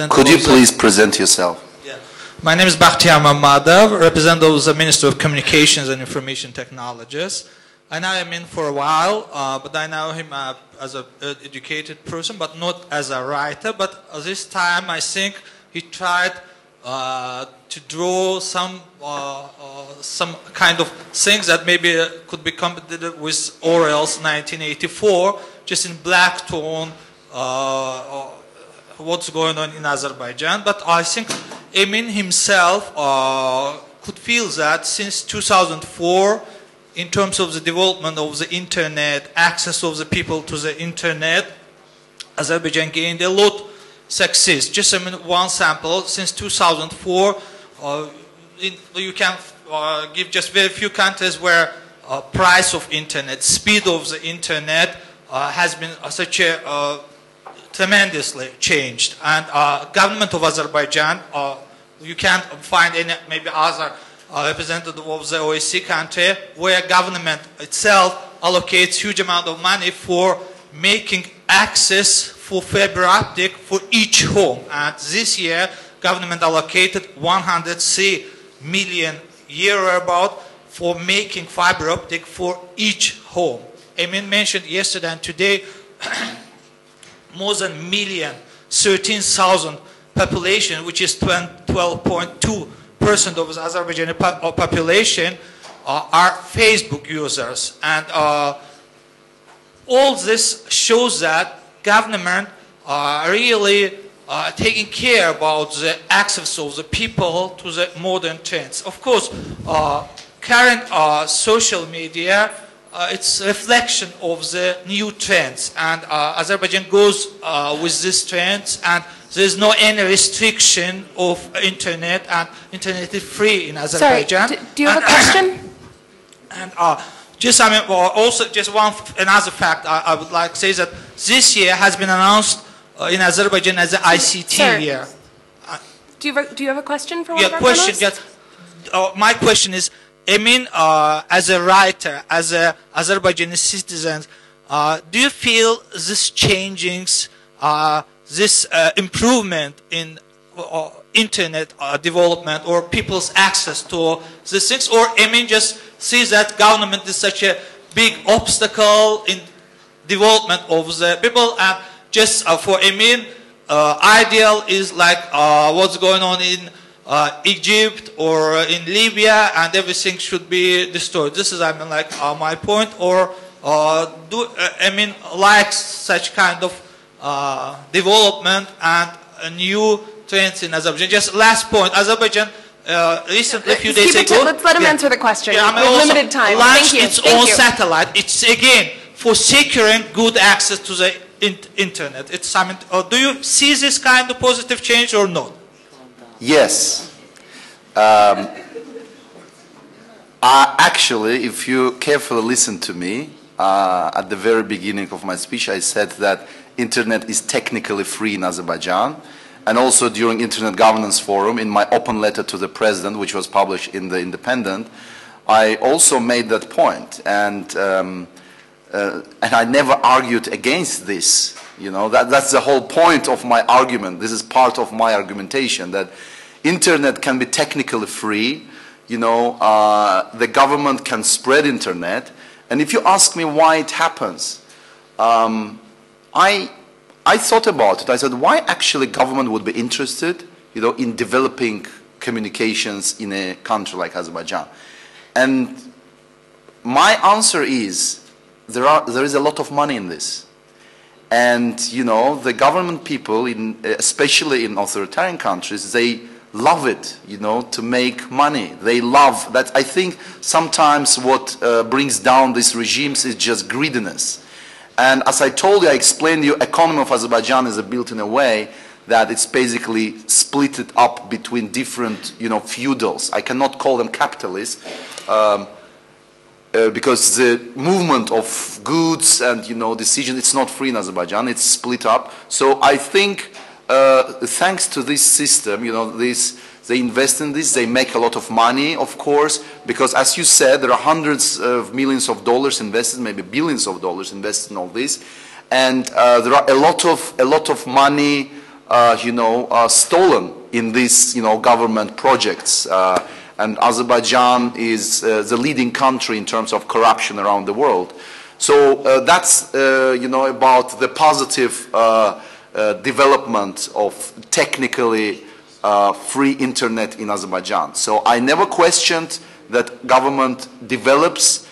could you please present yourself? Yeah. My name is Bakhtiar Mamadov, representative of the Ministry of Communications and Information Technologies. I know him for a while, but I know him as an educated person, but not as a writer. But at this time, I think he tried to draw some kind of things that maybe could be competitive with Orwell's 1984, just in black tone, what's going on in Azerbaijan. But I think Emin himself could feel that since 2004, in terms of the development of the internet, access of the people to the internet, Azerbaijan gained a lot success. Just one sample, since 2004, you can give just very few countries where price of internet, speed of the internet has been such a tremendously changed. And government of Azerbaijan, you can't find any maybe other representative of the OSCE country where government itself allocates huge amount of money for making access for fiber optic for each home. And this year, government allocated 103 million euro about for making fiber optic for each home. Emin mentioned yesterday and today more than 1,013,000 population, which is 12.2% of the Azerbaijani population, are Facebook users. And all this shows that government are really taking care about the access of the people to the modern trends. Of course, current social media, it's a reflection of the new trends, and Azerbaijan goes with these trends, and there's no any restriction of internet, and internet is free in Azerbaijan. Sorry, do you have a question? And just also just another fact I would like to say is that this year has been announced in Azerbaijan as the ICT year. Do you have a question for one of our question. panelists? My question is, Emin, as a writer, as a Azerbaijani citizen, do you feel this changings, this improvement in internet development or people's access to these things, or Emin just sees that government is such a big obstacle in development of the people, and just for Emin, ideal is like what's going on in Egypt or in Libya, and everything should be destroyed. This is, my point. Or do Emin likes such kind of development and new trends in Azerbaijan? Just last point, Azerbaijan recently, a few days ago, let's let him answer the question. Yeah, we have limited time. Launched Thank you. its own satellite. It's again for securing good access to the internet. It's do you see this kind of positive change or not? Yes. Actually, if you carefully listen to me, at the very beginning of my speech, I said that internet is technically free in Azerbaijan. And also during Internet Governance Forum, in my open letter to the President, which was published in The Independent, I also made that point. And I never argued against this. You know, that's the whole point of my argument. This is part of my argumentation, that internet can be technically free. You know, the government can spread internet. And if you ask me why it happens, I thought about it. I said, why actually government would be interested, you know, in developing communications in a country like Azerbaijan? And my answer is, there is a lot of money in this. And, you know, the government people, especially in authoritarian countries, they love it, you know, to make money. They love that. I think sometimes what brings down these regimes is just greediness. And as I told you, I explained to you, economy of Azerbaijan is built in a way that it's basically split it up between different, you know, feudals. I cannot call them capitalists because the movement of goods and, you know, decision, it's not free in Azerbaijan. It's split up. So I think thanks to this system, you know, they invest in this, they make a lot of money, of course, because as you said, there are hundreds of millions of dollars invested, maybe billions of dollars invested in all this, and there are a lot of money, you know, stolen in these, you know, government projects, and Azerbaijan is the leading country in terms of corruption around the world. So that's, you know, about the positive development of technically free internet in Azerbaijan. So I never questioned that government develops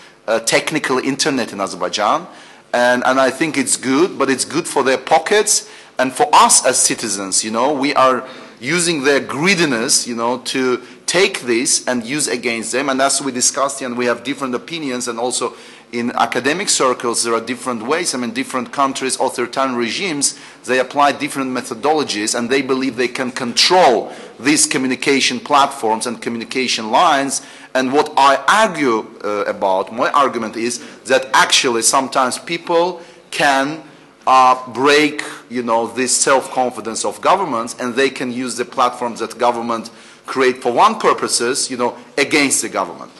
technical internet in Azerbaijan, and I think it's good, but it's good for their pockets, and for us as citizens, you know, we are using their greediness, to take this and use against them. And as we discussed, and we have different opinions, and also in academic circles, there are different ways. I mean, different countries, authoritarian regimes, they apply different methodologies, and they believe they can control these communication platforms and communication lines. And what I argue about, my argument is that actually sometimes people can break, this self-confidence of governments, and they can use the platforms that government create for one purposes, against the government.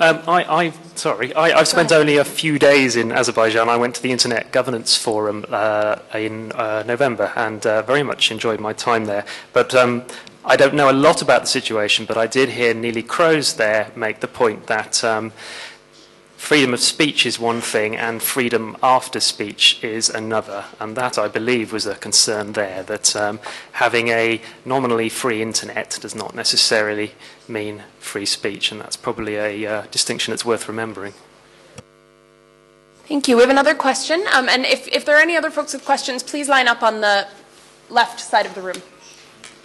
I've spent only a few days in Azerbaijan. I went to the Internet Governance Forum in November and very much enjoyed my time there. But I don't know a lot about the situation, but I did hear Neelie Kroes there make the point that freedom of speech is one thing and freedom after speech is another. And that, I believe, was a concern there, that having a nominally free internet does not necessarily mean free speech, and that's probably a distinction that's worth remembering. Thank you. We have another question, and if there are any other folks with questions, please line up on the left side of the room.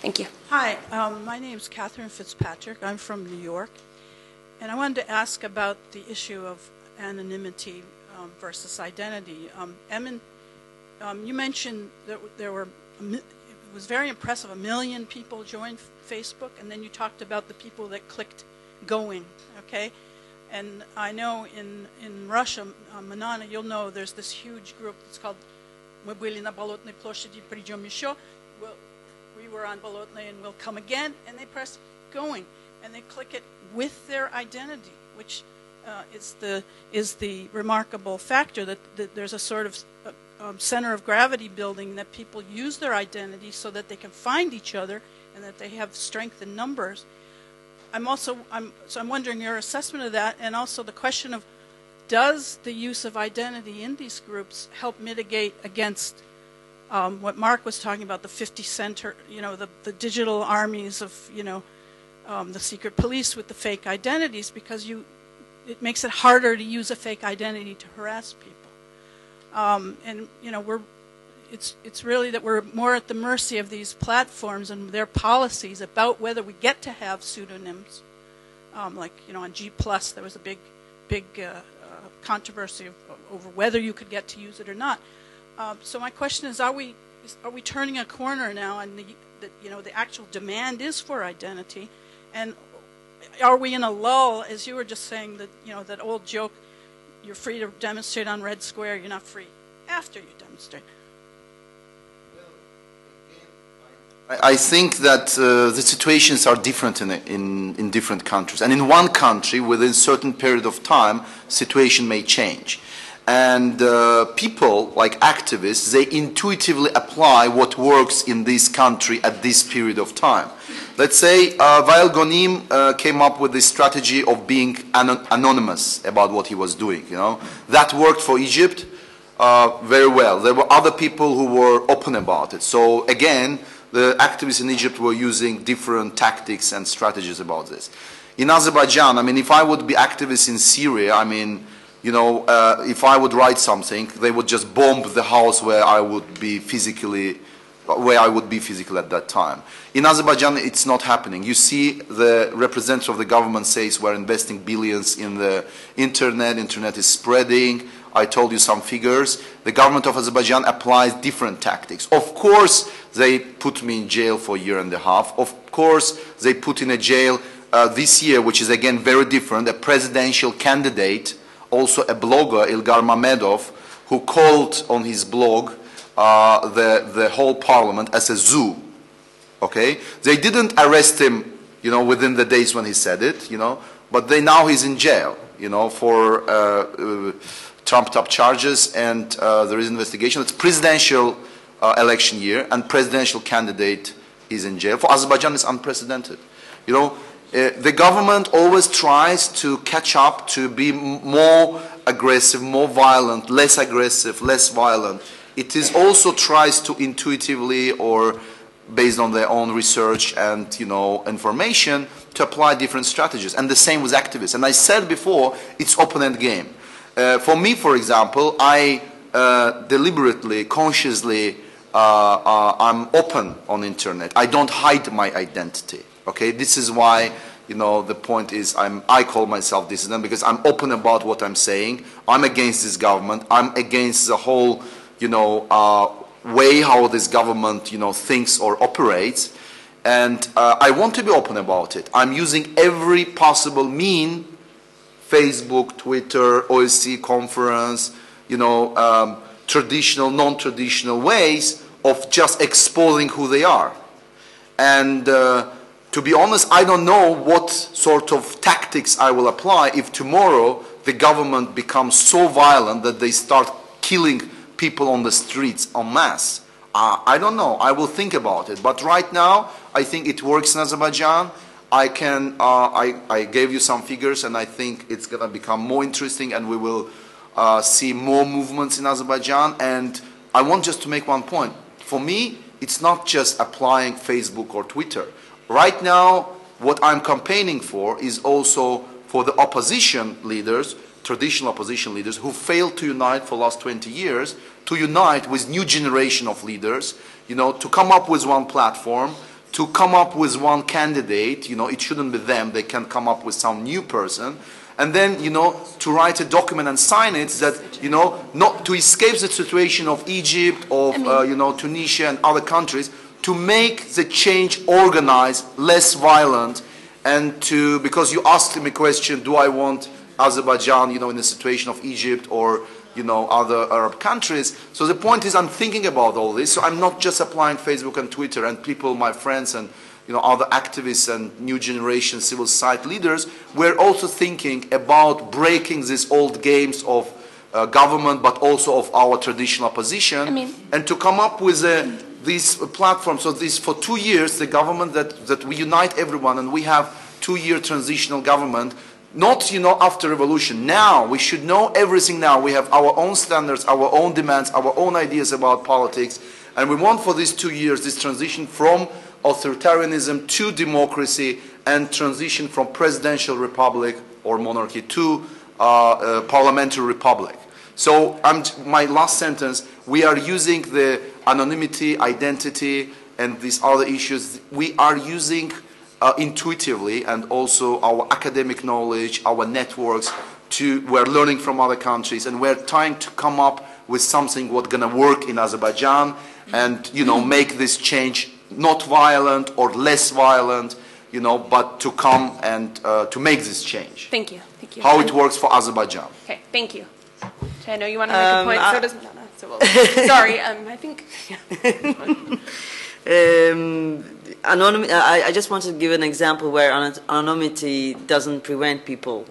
Thank you. Hi, my name is Catherine Fitzpatrick. I'm from New York, and I wanted to ask about the issue of anonymity versus identity. Emin, you mentioned that it was very impressive. 1 million people joined Facebook, and then you talked about the people that clicked going, okay? And I know in Russia, Manana, you'll know there's this huge group that's called Мы были на Болотной площади, придем еще. We were on Bolotnay and we'll come again, and they press going, and they click it with their identity, which is the remarkable factor that there's a sort of center of gravity building, that people use their identity so that they can find each other and that they have strength in numbers. I'm wondering your assessment of that, and also the question of, does the use of identity in these groups help mitigate against what Mark was talking about, the 50 center, the digital armies of, the secret police with the fake identities, because it makes it harder to use a fake identity to harass people. It's really that we're more at the mercy of these platforms and their policies about whether we get to have pseudonyms. On G+, there was a big controversy over whether you could get to use it or not. So my question is, are we turning a corner now, and the actual demand is for identity, and are we in a lull, as you were just saying, that that old joke, you're free to demonstrate on Red Square, you're not free after you demonstrate? I think that the situations are different in different countries, and in one country, within a certain period of time, situation may change. And people, like activists, they intuitively apply what works in this country at this period of time. Let's say Wael Gonim came up with this strategy of being anonymous about what he was doing. That worked for Egypt very well. There were other people who were open about it. So again, the activists in Egypt were using different tactics and strategies about this. In Azerbaijan, if I would be activists in Syria, if I would write something, they would just bomb the house where I would be physically at that time. In Azerbaijan, it's not happening. You see, the representative of the government says we're investing billions in the internet. Internet is spreading. I told you some figures. The government of Azerbaijan applies different tactics. Of course, they put me in jail for a year and a half. Of course, they put in a jail this year, which is again very different, a presidential candidate, also a blogger, Ilgar Mamedov, who called on his blog the whole parliament as a zoo. Okay, they didn't arrest him, within the days when he said it, but now he's in jail, for trumped-up charges, and there is investigation. It's presidential election year, and presidential candidate is in jail. For Azerbaijan, it's unprecedented. The government always tries to catch up, to be more aggressive, more violent, less aggressive, less violent. It is also tries to intuitively, or based on their own research and information, to apply different strategies. And the same with activists. And I said before, it's open-end game. For me, for example, I deliberately, consciously I'm open on internet. I don't hide my identity. Okay, this is why, you know, the point is I call myself dissident because I'm open about what I'm saying. I'm against this government. I'm against the whole, you know, way how this government, you know, thinks or operates. And I want to be open about it. I'm using every possible mean, Facebook, Twitter, OSCE conference, you know, traditional, non-traditional ways of just exposing who they are. And to be honest, I don't know what sort of tactics I will apply if tomorrow the government becomes so violent that they start killing people on the streets en masse. I don't know. I will think about it. But right now, I think it works in Azerbaijan. I gave you some figures, and I think it's going to become more interesting, and we will see more movements in Azerbaijan. And I want just to make one point. For me, it's not just applying Facebook or Twitter. Right now, what I'm campaigning for is also for the opposition leaders, traditional opposition leaders, who failed to unite for the last 20 years, to unite with new generation of leaders, you know, to come up with one platform, to come up with one candidate. You know, it shouldn't be them, they can come up with some new person, and then, you know, to write a document and sign it that, you know, not to escape the situation of Egypt, of, you know, Tunisia and other countries, to make the change organized, less violent, and to, because you asked me a question, do I want Azerbaijan, you know, in the situation of Egypt or, you know, other Arab countries. So the point is, I'm thinking about all this. So I'm not just applying Facebook and Twitter, and people, my friends, and, you know, other activists and new generation civil society leaders. We're also thinking about breaking these old games of government, but also of our traditional opposition, and to come up with these platforms. So this, for 2 years, the government that we unite everyone, and we have 2-year transitional government. Not, you know, after revolution. Now, we should know everything now. We have our own standards, our own demands, our own ideas about politics. And we want for these 2 years, this transition from authoritarianism to democracy, and transition from presidential republic or monarchy to parliamentary republic. So my last sentence, we are using the anonymity, identity, and these other issues. We are using intuitively, and also our academic knowledge, our networks, we're learning from other countries, and we're trying to come up with something what's going to work in Azerbaijan, and, you know, make this change not violent or less violent, you know, but to come and to make this change. Thank you. Thank you. How it works for Azerbaijan. Okay, thank you. I know you want to make a point, so does Madonna. So we'll, sorry, I think... I just want to give an example where anonymity doesn't prevent people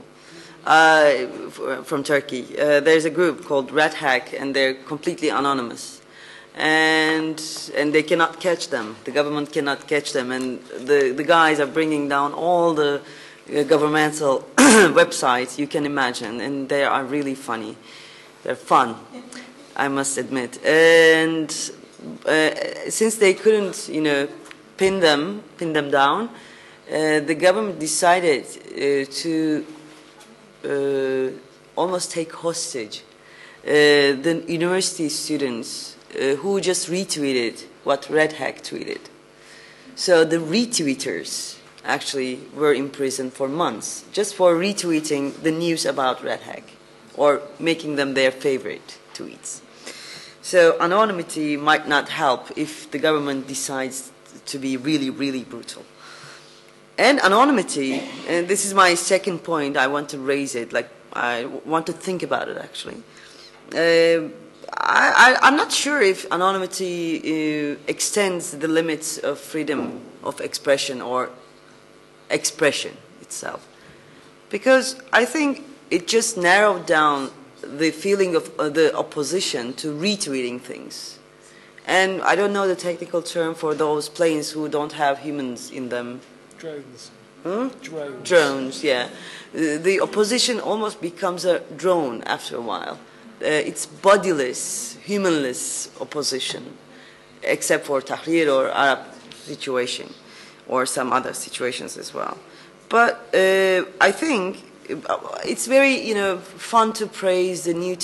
from Turkey. There's a group called Red Hack, and they're completely anonymous, and they cannot catch them. The government cannot catch them, and the guys are bringing down all the governmental websites you can imagine, and they are really funny. They're fun, I must admit. And since they couldn't, you know, pin them down, the government decided to almost take hostage the university students who just retweeted what Red Hack tweeted. So the retweeters actually were imprisoned for months just for retweeting the news about Red Hack or making them their favorite tweets. So anonymity might not help if the government decides to be really, really brutal. And anonymity, and this is my second point, I want to raise it, like I want to think about it actually. I'm not sure if anonymity extends the limits of freedom of expression or expression itself. Because I think it just narrowed down the feeling of the opposition to retweeting things. And I don't know the technical term for those planes who don't have humans in them. Drones. Hmm? Drones. Drones, yeah. The opposition almost becomes a drone after a while. It's bodiless, humanless opposition, except for Tahrir or Arab situation, or some other situations as well. But I think it's very, fun to praise the new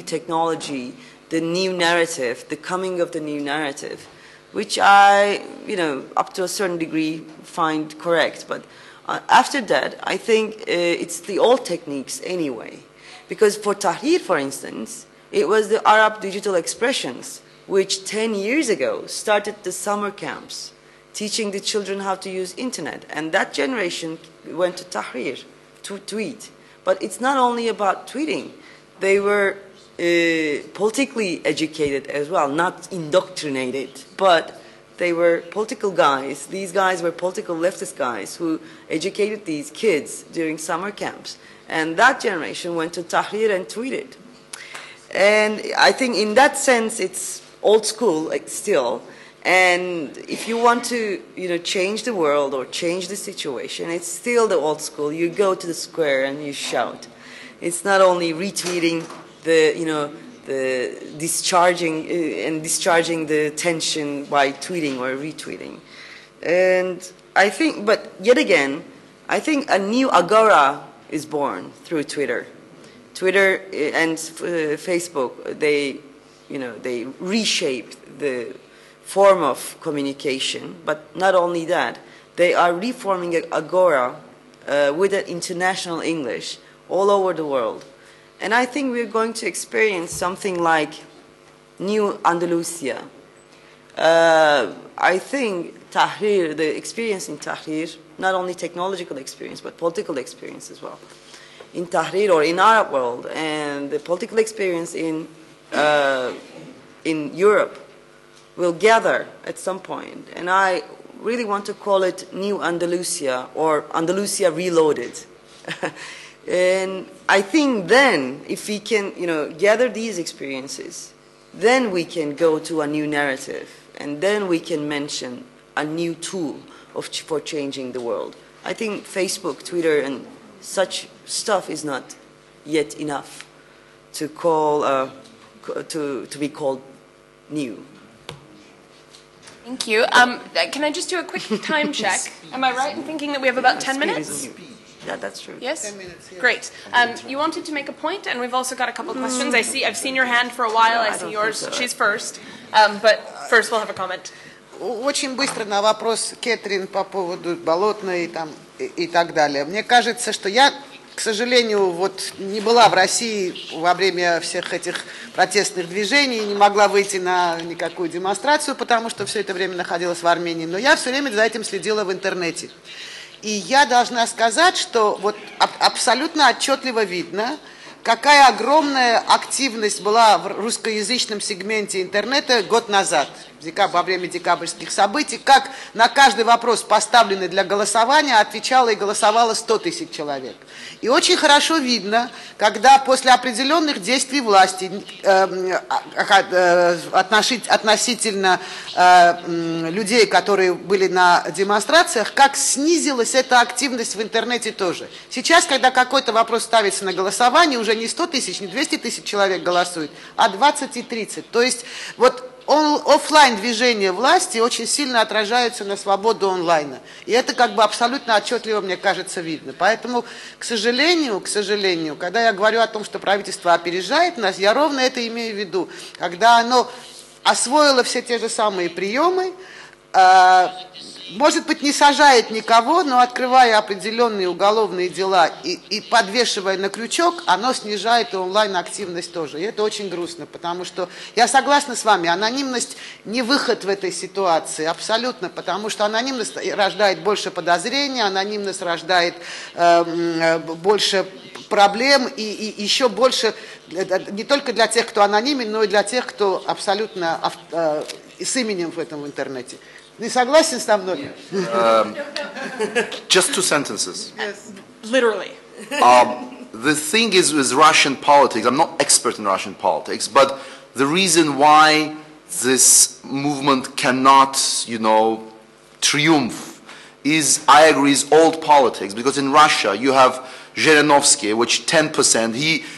technology the new narrative, the coming of the new narrative, which I, up to a certain degree find correct. But after that, I think it's the old techniques anyway. Because for Tahrir, for instance, it was the Arab digital expressions, which 10 years ago started the summer camps, teaching the children how to use internet. And that generation went to Tahrir to tweet. But it's not only about tweeting. They were politically educated as well, not indoctrinated, but they were political guys. These guys were political leftist guys who educated these kids during summer camps. And that generation went to Tahrir and tweeted. And I think in that sense, it's old school, like, still. And if you want to, change the world or change the situation, it's still the old school. You go to the square and you shout. It's not only retweeting the discharging the tension by tweeting or retweeting. And I think, but yet again, I think a new agora is born through Twitter. Twitter and Facebook, they reshaped the form of communication, but not only that, they are reforming Agora with an international English all over the world. And I think we're going to experience something like new Andalusia. I think Tahrir, the experience in Tahrir, not only technological experience, but political experience as well, in Tahrir or in Arab world, and the political experience in Europe will gather at some point. And I really want to call it New Andalusia or Andalusia Reloaded. And I think then, if we can, gather these experiences, then we can go to a new narrative, and then we can mention a new tool for changing the world. I think Facebook, Twitter, and such stuff is not yet enough to call to be called new. Thank you. Can I just do a quick time check? Am I right in thinking that we have about 10 minutes? Yeah, that's true. Yes? 10 minutes, yeah. Great. You wanted to make a point, and we've also got a couple of questions. I've seen your hand for a while. I see yours. so. She's first. But first we'll have a comment. Очень быстро на вопрос Кэтрин по поводу Болотной и так далее. Мне кажется, что я, к сожалению, вот не была в России во время всех этих протестных движений, не могла выйти на никакую демонстрацию, потому что все это время находилась в Армении. Но я все время за этим следила в интернете. И я должна сказать, что вот абсолютно отчетливо видно, какая огромная активность была в русскоязычном сегменте интернета год назад, во время декабрьских событий, как на каждый вопрос, поставленный для голосования, отвечало и голосовало 100 тысяч человек. И очень хорошо видно, когда после определенных действий власти относительно людей, которые были на демонстрациях, как снизилась эта активность в интернете тоже. Сейчас, когда какой-то вопрос ставится на голосование, уже не 100 тысяч, не 200 тысяч человек голосуют, а 20 и 30. То есть вот офлайн движения власти очень сильно отражаются на свободу онлайна. И это как бы абсолютно отчетливо, мне кажется, видно. Поэтому, к сожалению, когда я говорю о том, что правительство опережает нас, я ровно это имею в виду. Когда оно освоило все те же самые приемы, может быть, не сажает никого, но открывая определенные уголовные дела и подвешивая на крючок, оно снижает и онлайн-активность тоже. И это очень грустно, потому что я согласна с вами, анонимность не выход в этой ситуации, абсолютно, потому что анонимность рождает больше подозрений, анонимность рождает больше проблем и еще больше, не только для тех, кто анонимен, но и для тех, кто абсолютно с именем в этом интернете. Не согласен со мной? Just 2 sentences. Yes. Literally. The thing is with Russian politics, I'm not expert in Russian politics, but the reason why this movement cannot, triumph is, I agree, is old politics. Because in Russia you have Zhirinovsky, which 10%,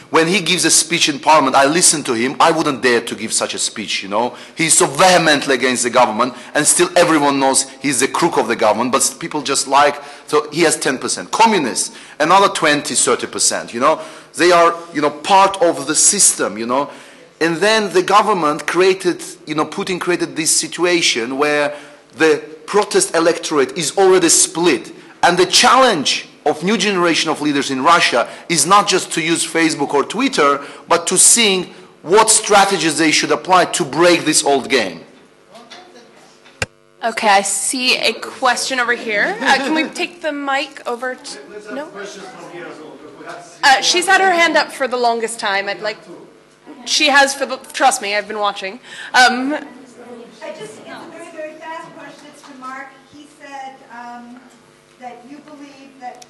when he gives a speech in parliament, I listen to him, I wouldn't dare to give such a speech, He's so vehemently against the government, and still everyone knows he's the crook of the government, but people just so he has 10%. Communists, another 20, 30%, They are, part of the system, And then the government created, Putin created this situation where the protest electorate is already split. And the challenge of new generation of leaders in Russia is not just to use Facebook or Twitter, but to see what strategies they should apply to break this old game. Okay, I see a question over here. Can we take the mic over to... No? She's had her hand up for the longest time. I'd like... She has for the... Trust me, I've been watching. It's a very, very fast question. It's for Mark. He said that you believe that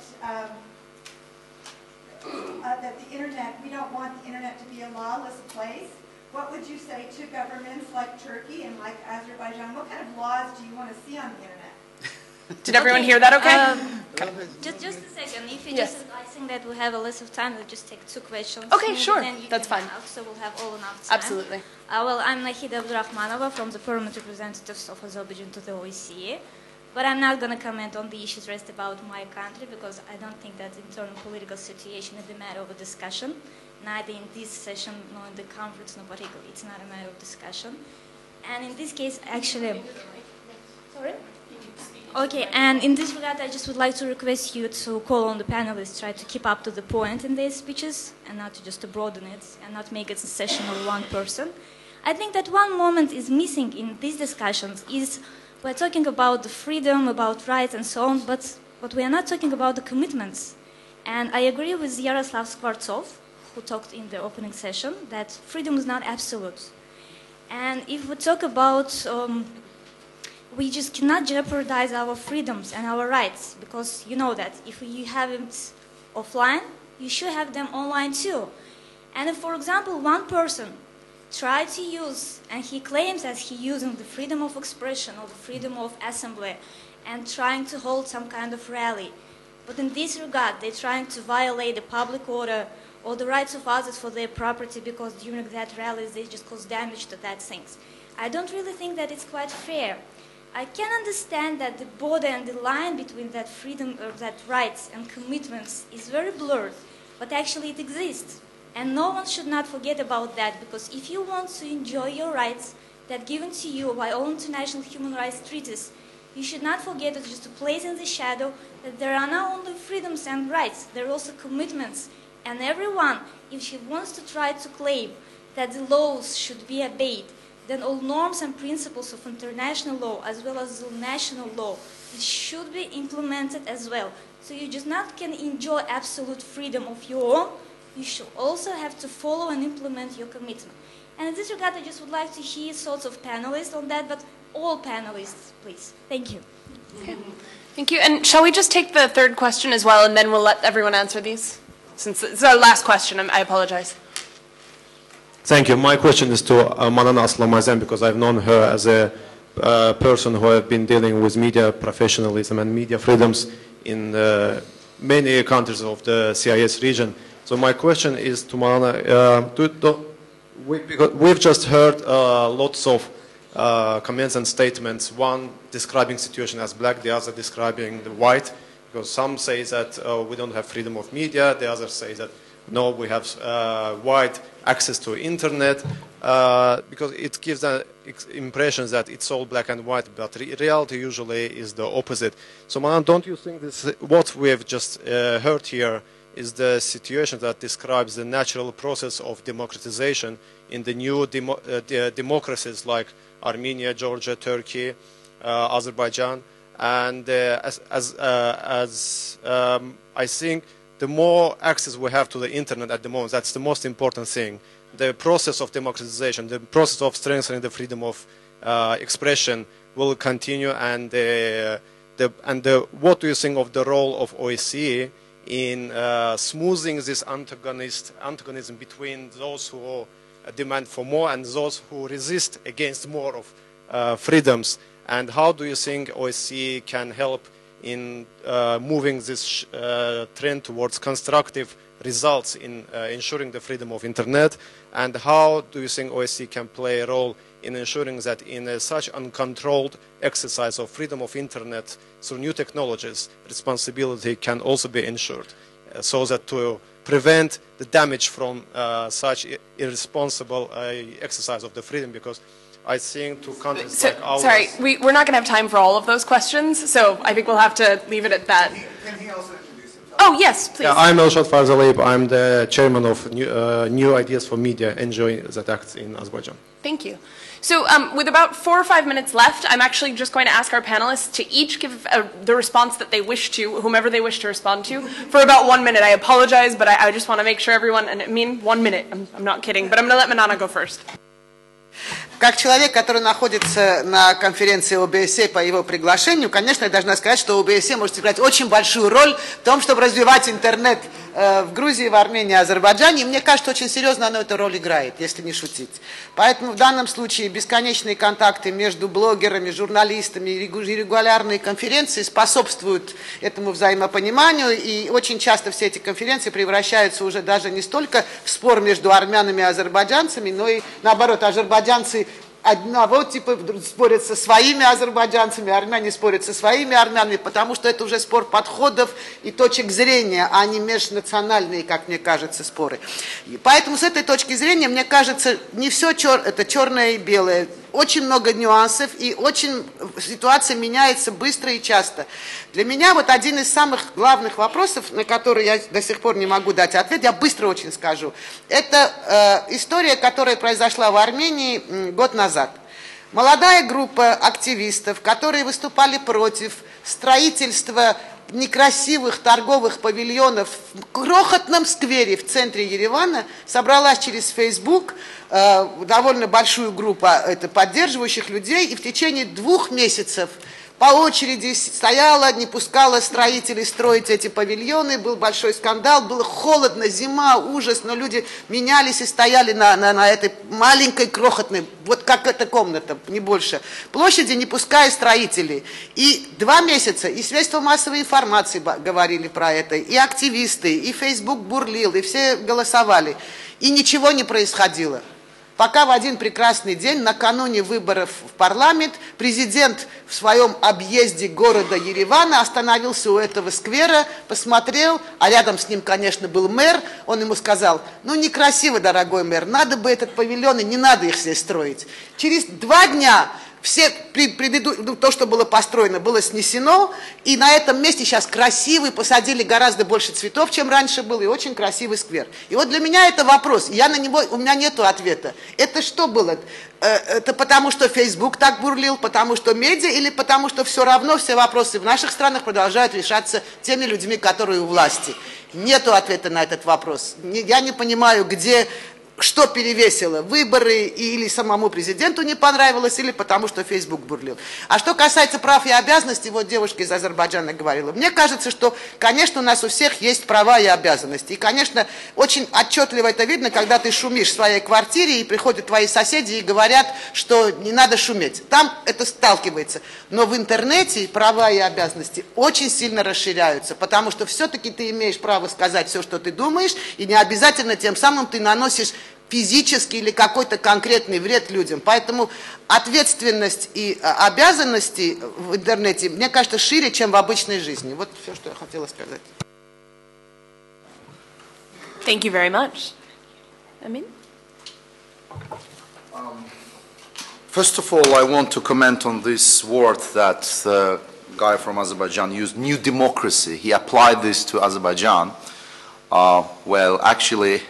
that the internet, we don't want the internet to be a lawless place. What would you say to governments like Turkey and like Azerbaijan? What kind of laws do you want to see on the internet? Did everyone hear that okay? Just a second. If you Yes. I think that we have a less of time, we'll just take 2 questions. Okay, Maybe sure. then you That's can fine. ask, so we'll have all enough time. Absolutely. Well, I'm Nahida Abdurrahmanova from the Permanent Representatives of Azerbaijan to the OSCE. But I'm not going to comment on the issues raised about my country because I don't think that internal political situation is a matter of a discussion, neither in this session nor in the conference, nor particularly. It's not a matter of discussion. And in this case, actually... Sorry? Okay, and in this regard, I just would like to request you to call on the panelists, try to keep up to the point in their speeches, and not to just to broaden it, and not make it a session of one person. I think that one moment is missing in these discussions is we're talking about the freedom, about rights, and so on, but we are not talking about the commitments. And I agree with Yaroslav Skvartsov, who talked in the opening session, that freedom is not absolute. And if we talk about... we just cannot jeopardize our freedoms and our rights because you know that if you have it offline, you should have them online too. And if, for example, one person tried to use, and he claims that he's using the freedom of expression or the freedom of assembly and trying to hold some kind of rally, but in this regard, they're trying to violate the public order or the rights of others for their property because during that rally they just cause damage to that things. I don't really think that it's quite fair. I can understand that the border and the line between that freedom or that rights and commitments is very blurred, but actually it exists. And no one should not forget about that because if you want to enjoy your rights that given to you by all international human rights treaties, you should not forget it just to place in the shadow that there are not only freedoms and rights, there are also commitments. And everyone, if she wants to try to claim that the laws should be obeyed, then all norms and principles of international law as well as the national law it should be implemented as well. So you just not can enjoy absolute freedom of your own, you should also have to follow and implement your commitment. And in this regard, I just would like to hear thoughts of panelists on that, but all panelists, please. Thank you. Okay. Thank you. And shall we just take the third question as well, and then we'll let everyone answer these? Since it's our last question, I apologize. Thank you. My question is to Manan Aslamazyan because I've known her as a person who have been dealing with media professionalism and media freedoms in many countries of the CIS region. So my question is to Manan. We've just heard lots of comments and statements, one describing situation as black, the other describing the white, because some say that we don't have freedom of media, the others say that no, we have wide access to internet, because it gives an impression that it's all black and white, but reality usually is the opposite. So Manan, don't you think this, what we have just heard here is the situation that describes the natural process of democratization in the new democracies like Armenia, Georgia, Turkey, Azerbaijan, and I think the more access we have to the internet at the moment, that's the most important thing. The process of democratization, the process of strengthening the freedom of expression will continue. And what do you think of the role of OSCE in smoothing this antagonism between those who demand for more and those who resist against more of freedoms? And how do you think OSCE can help in moving this trend towards constructive results in ensuring the freedom of internet? And how do you think OSCE can play a role in ensuring that in such uncontrolled exercise of freedom of internet through new technologies, responsibility can also be ensured, so that to prevent the damage from such irresponsible exercise of the freedom, because I think to countries like ours... Sorry, we're not going to have time for all of those questions, so I think we'll have to leave it at that. Can he also introduce himself? Oh, yes, please. Yeah, I'm Elshad Farzalib. I'm the chairman of New Ideas for Media NGO that acts in Azerbaijan. Thank you. So with about 4 or 5 minutes left, I'm actually just going to ask our panelists to each give the response that they wish to, whomever they wish to respond to, for about 1 minute. I apologize, but I just want to make sure everyone, and I mean 1 minute, I'm not kidding, but I'm going to let Manana go first. Как человек, который находится на конференции ОБСЕ по его приглашению, конечно, я должна сказать, что ОБСЕ может играть очень большую роль в том, чтобы развивать интернет в Грузии, в Армении, Азербайджане. И мне кажется, очень серьезно оно эту роль играет, если не шутить. Поэтому в данном случае бесконечные контакты между блогерами, журналистами и регулярные конференции способствуют этому взаимопониманию. И очень часто все эти конференции превращаются уже даже не столько в спор между армянами и азербайджанцами, но и наоборот, азербайджанцы одного типа спорят со своими азербайджанцами, армяне спорят со своими армянами, потому что это уже спор подходов и точек зрения, а не межнациональные, как мне кажется, споры. И поэтому с этой точки зрения, мне кажется, не все это черное и белое. Очень много нюансов, и очень ситуация меняется быстро и часто. Для меня вот один из самых главных вопросов, на который я до сих пор не могу дать ответ, я быстро очень скажу, это история, которая произошла в Армении год назад. Молодая группа активистов, которые выступали против строительства некрасивых торговых павильонов в крохотном сквере в центре Еревана, собралась через Facebook довольно большую группу поддерживающих людей, и в течение 2 месяцев по очереди стояла, не пускала строителей строить эти павильоны, был большой скандал, было холодно, зима, ужас, но люди менялись и стояли на этой маленькой, крохотной, вот как эта комната, не больше, площади, не пуская строителей. И 2 месяца, и средства массовой информации говорили про это, и активисты, и Facebook бурлил, и все голосовали, и ничего не происходило. Пока в один прекрасный день, накануне выборов в парламент, президент в своем объезде города Еревана остановился у этого сквера, посмотрел, а рядом с ним, конечно, был мэр, он ему сказал: ну некрасиво, дорогой мэр, надо бы этот павильон, и не надо их здесь строить. Через 2 дня все то, что было построено, было снесено, и на этом месте сейчас красивый, посадили гораздо больше цветов, чем раньше был, и очень красивый сквер. И вот для меня это вопрос, я на него, у меня нет ответа. Это что было? Это потому, что Facebook так бурлил, потому что медиа, или потому, что все равно все вопросы в наших странах продолжают решаться теми людьми, которые у власти? Нету ответа на этот вопрос. Я не понимаю, где... Что перевесило? Выборы или самому президенту не понравилось, или потому что Facebook бурлил. А что касается прав и обязанностей, вот девушка из Азербайджана говорила, мне кажется, что, конечно, у нас у всех есть права и обязанности. И, конечно, очень отчетливо это видно, когда ты шумишь в своей квартире, и приходят твои соседи и говорят, что не надо шуметь. Там это сталкивается. Но в интернете права и обязанности очень сильно расширяются, потому что все-таки ты имеешь право сказать все, что ты думаешь, и не обязательно тем самым ты наносишь физический или какой-то конкретный вред людям. Поэтому ответственность и обязанности в интернете, мне кажется, шире, чем в обычной жизни. Вот все, что я хотела сказать. Thank you very much. Amin? First of all, I want to comment on this word that the guy from Azerbaijan used, new democracy. He applied this to Azerbaijan. Well, actually,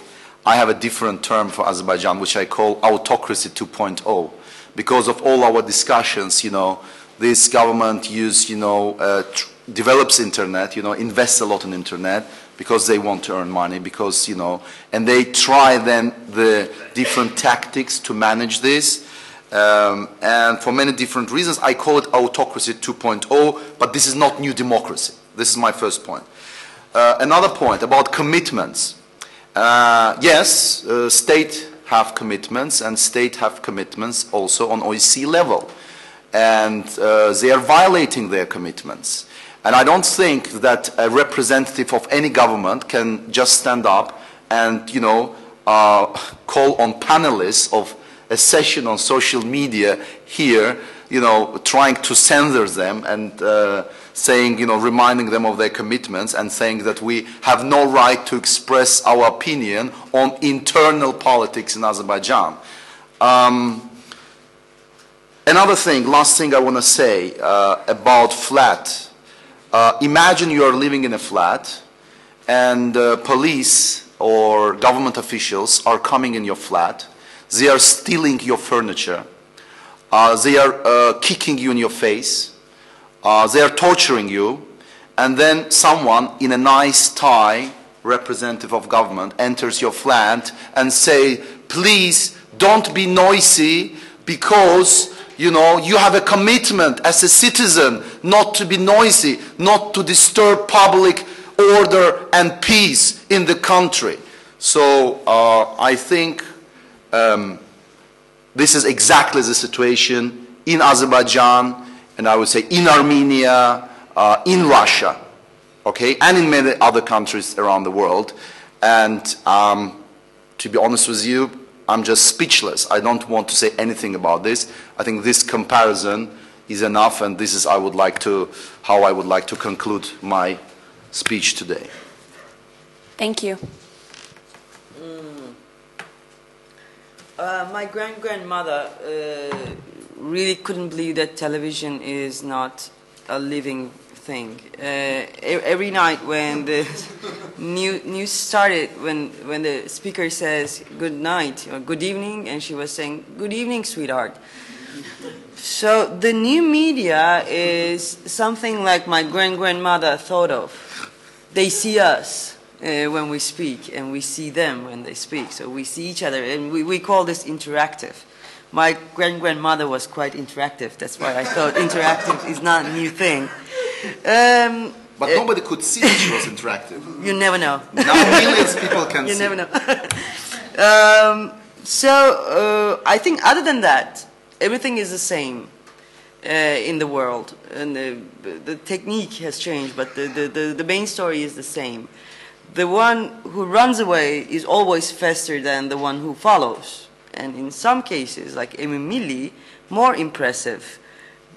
I have a different term for Azerbaijan, which I call autocracy 2.0. Because of all our discussions, you know, this government develops internet, invests a lot in internet because they want to earn money, because, and they try then the different tactics to manage this. And for many different reasons, I call it autocracy 2.0, but this is not new democracy. This is my first point. Another point about commitments. Yes, state have commitments, and state have commitments also on OSCE level. And they are violating their commitments. And I don't think that a representative of any government can just stand up and, call on panelists of a session on social media here, trying to censor them and saying, reminding them of their commitments and saying that we have no right to express our opinion on internal politics in Azerbaijan. Another thing, last thing I want to say about flat. Imagine you are living in a flat and police or government officials are coming in your flat. They are stealing your furniture. They are kicking you in your face. They are torturing you. And then someone in a nice tie, representative of government, enters your flat and say, please don't be noisy because you have a commitment as a citizen not to be noisy, not to disturb public order and peace in the country. So I think this is exactly the situation in Azerbaijan, and I would say in Armenia, in Russia, okay, and in many other countries around the world. And to be honest with you, I'm just speechless. I don't want to say anything about this. I think this comparison is enough, and this is how I would like to conclude my speech today. Thank you. My grandmother really couldn't believe that television is not a living thing. Every night when the news started, when the speaker says good night or good evening, and she was saying good evening, sweetheart. So the new media is something like my grandmother thought of. They see us when we speak, and we see them when they speak. So we see each other, and we call this interactive. My grandmother was quite interactive. That's why I thought interactive is not a new thing. But nobody could see that she was interactive. You never know. Now millions of people can see. You never know. I think other than that, everything is the same in the world. And the technique has changed, but the main story is the same. The one who runs away is always faster than the one who follows. And in some cases, like Emin Milli, more impressive.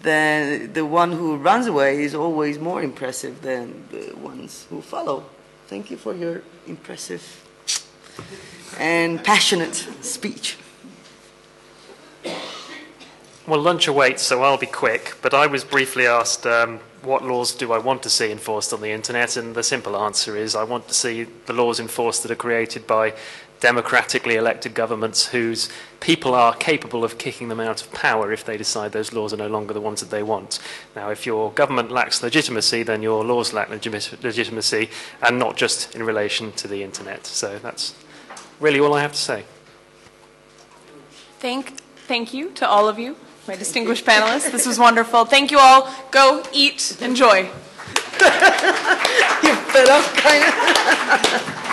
The one who runs away is always more impressive than the ones who follow. Thank you for your impressive and passionate speech. Well, lunch awaits, so I'll be quick. But I was briefly asked, what laws do I want to see enforced on the internet? And the simple answer is I want to see the laws enforced that are created by democratically elected governments whose people are capable of kicking them out of power if they decide those laws are no longer the ones that they want. Now, if your government lacks legitimacy, then your laws lack legitimacy, and not just in relation to the internet. So that's really all I have to say. Thank you to all of you, my distinguished panelists. This was wonderful. Thank you all. Go, eat, enjoy. You fed up, kind of.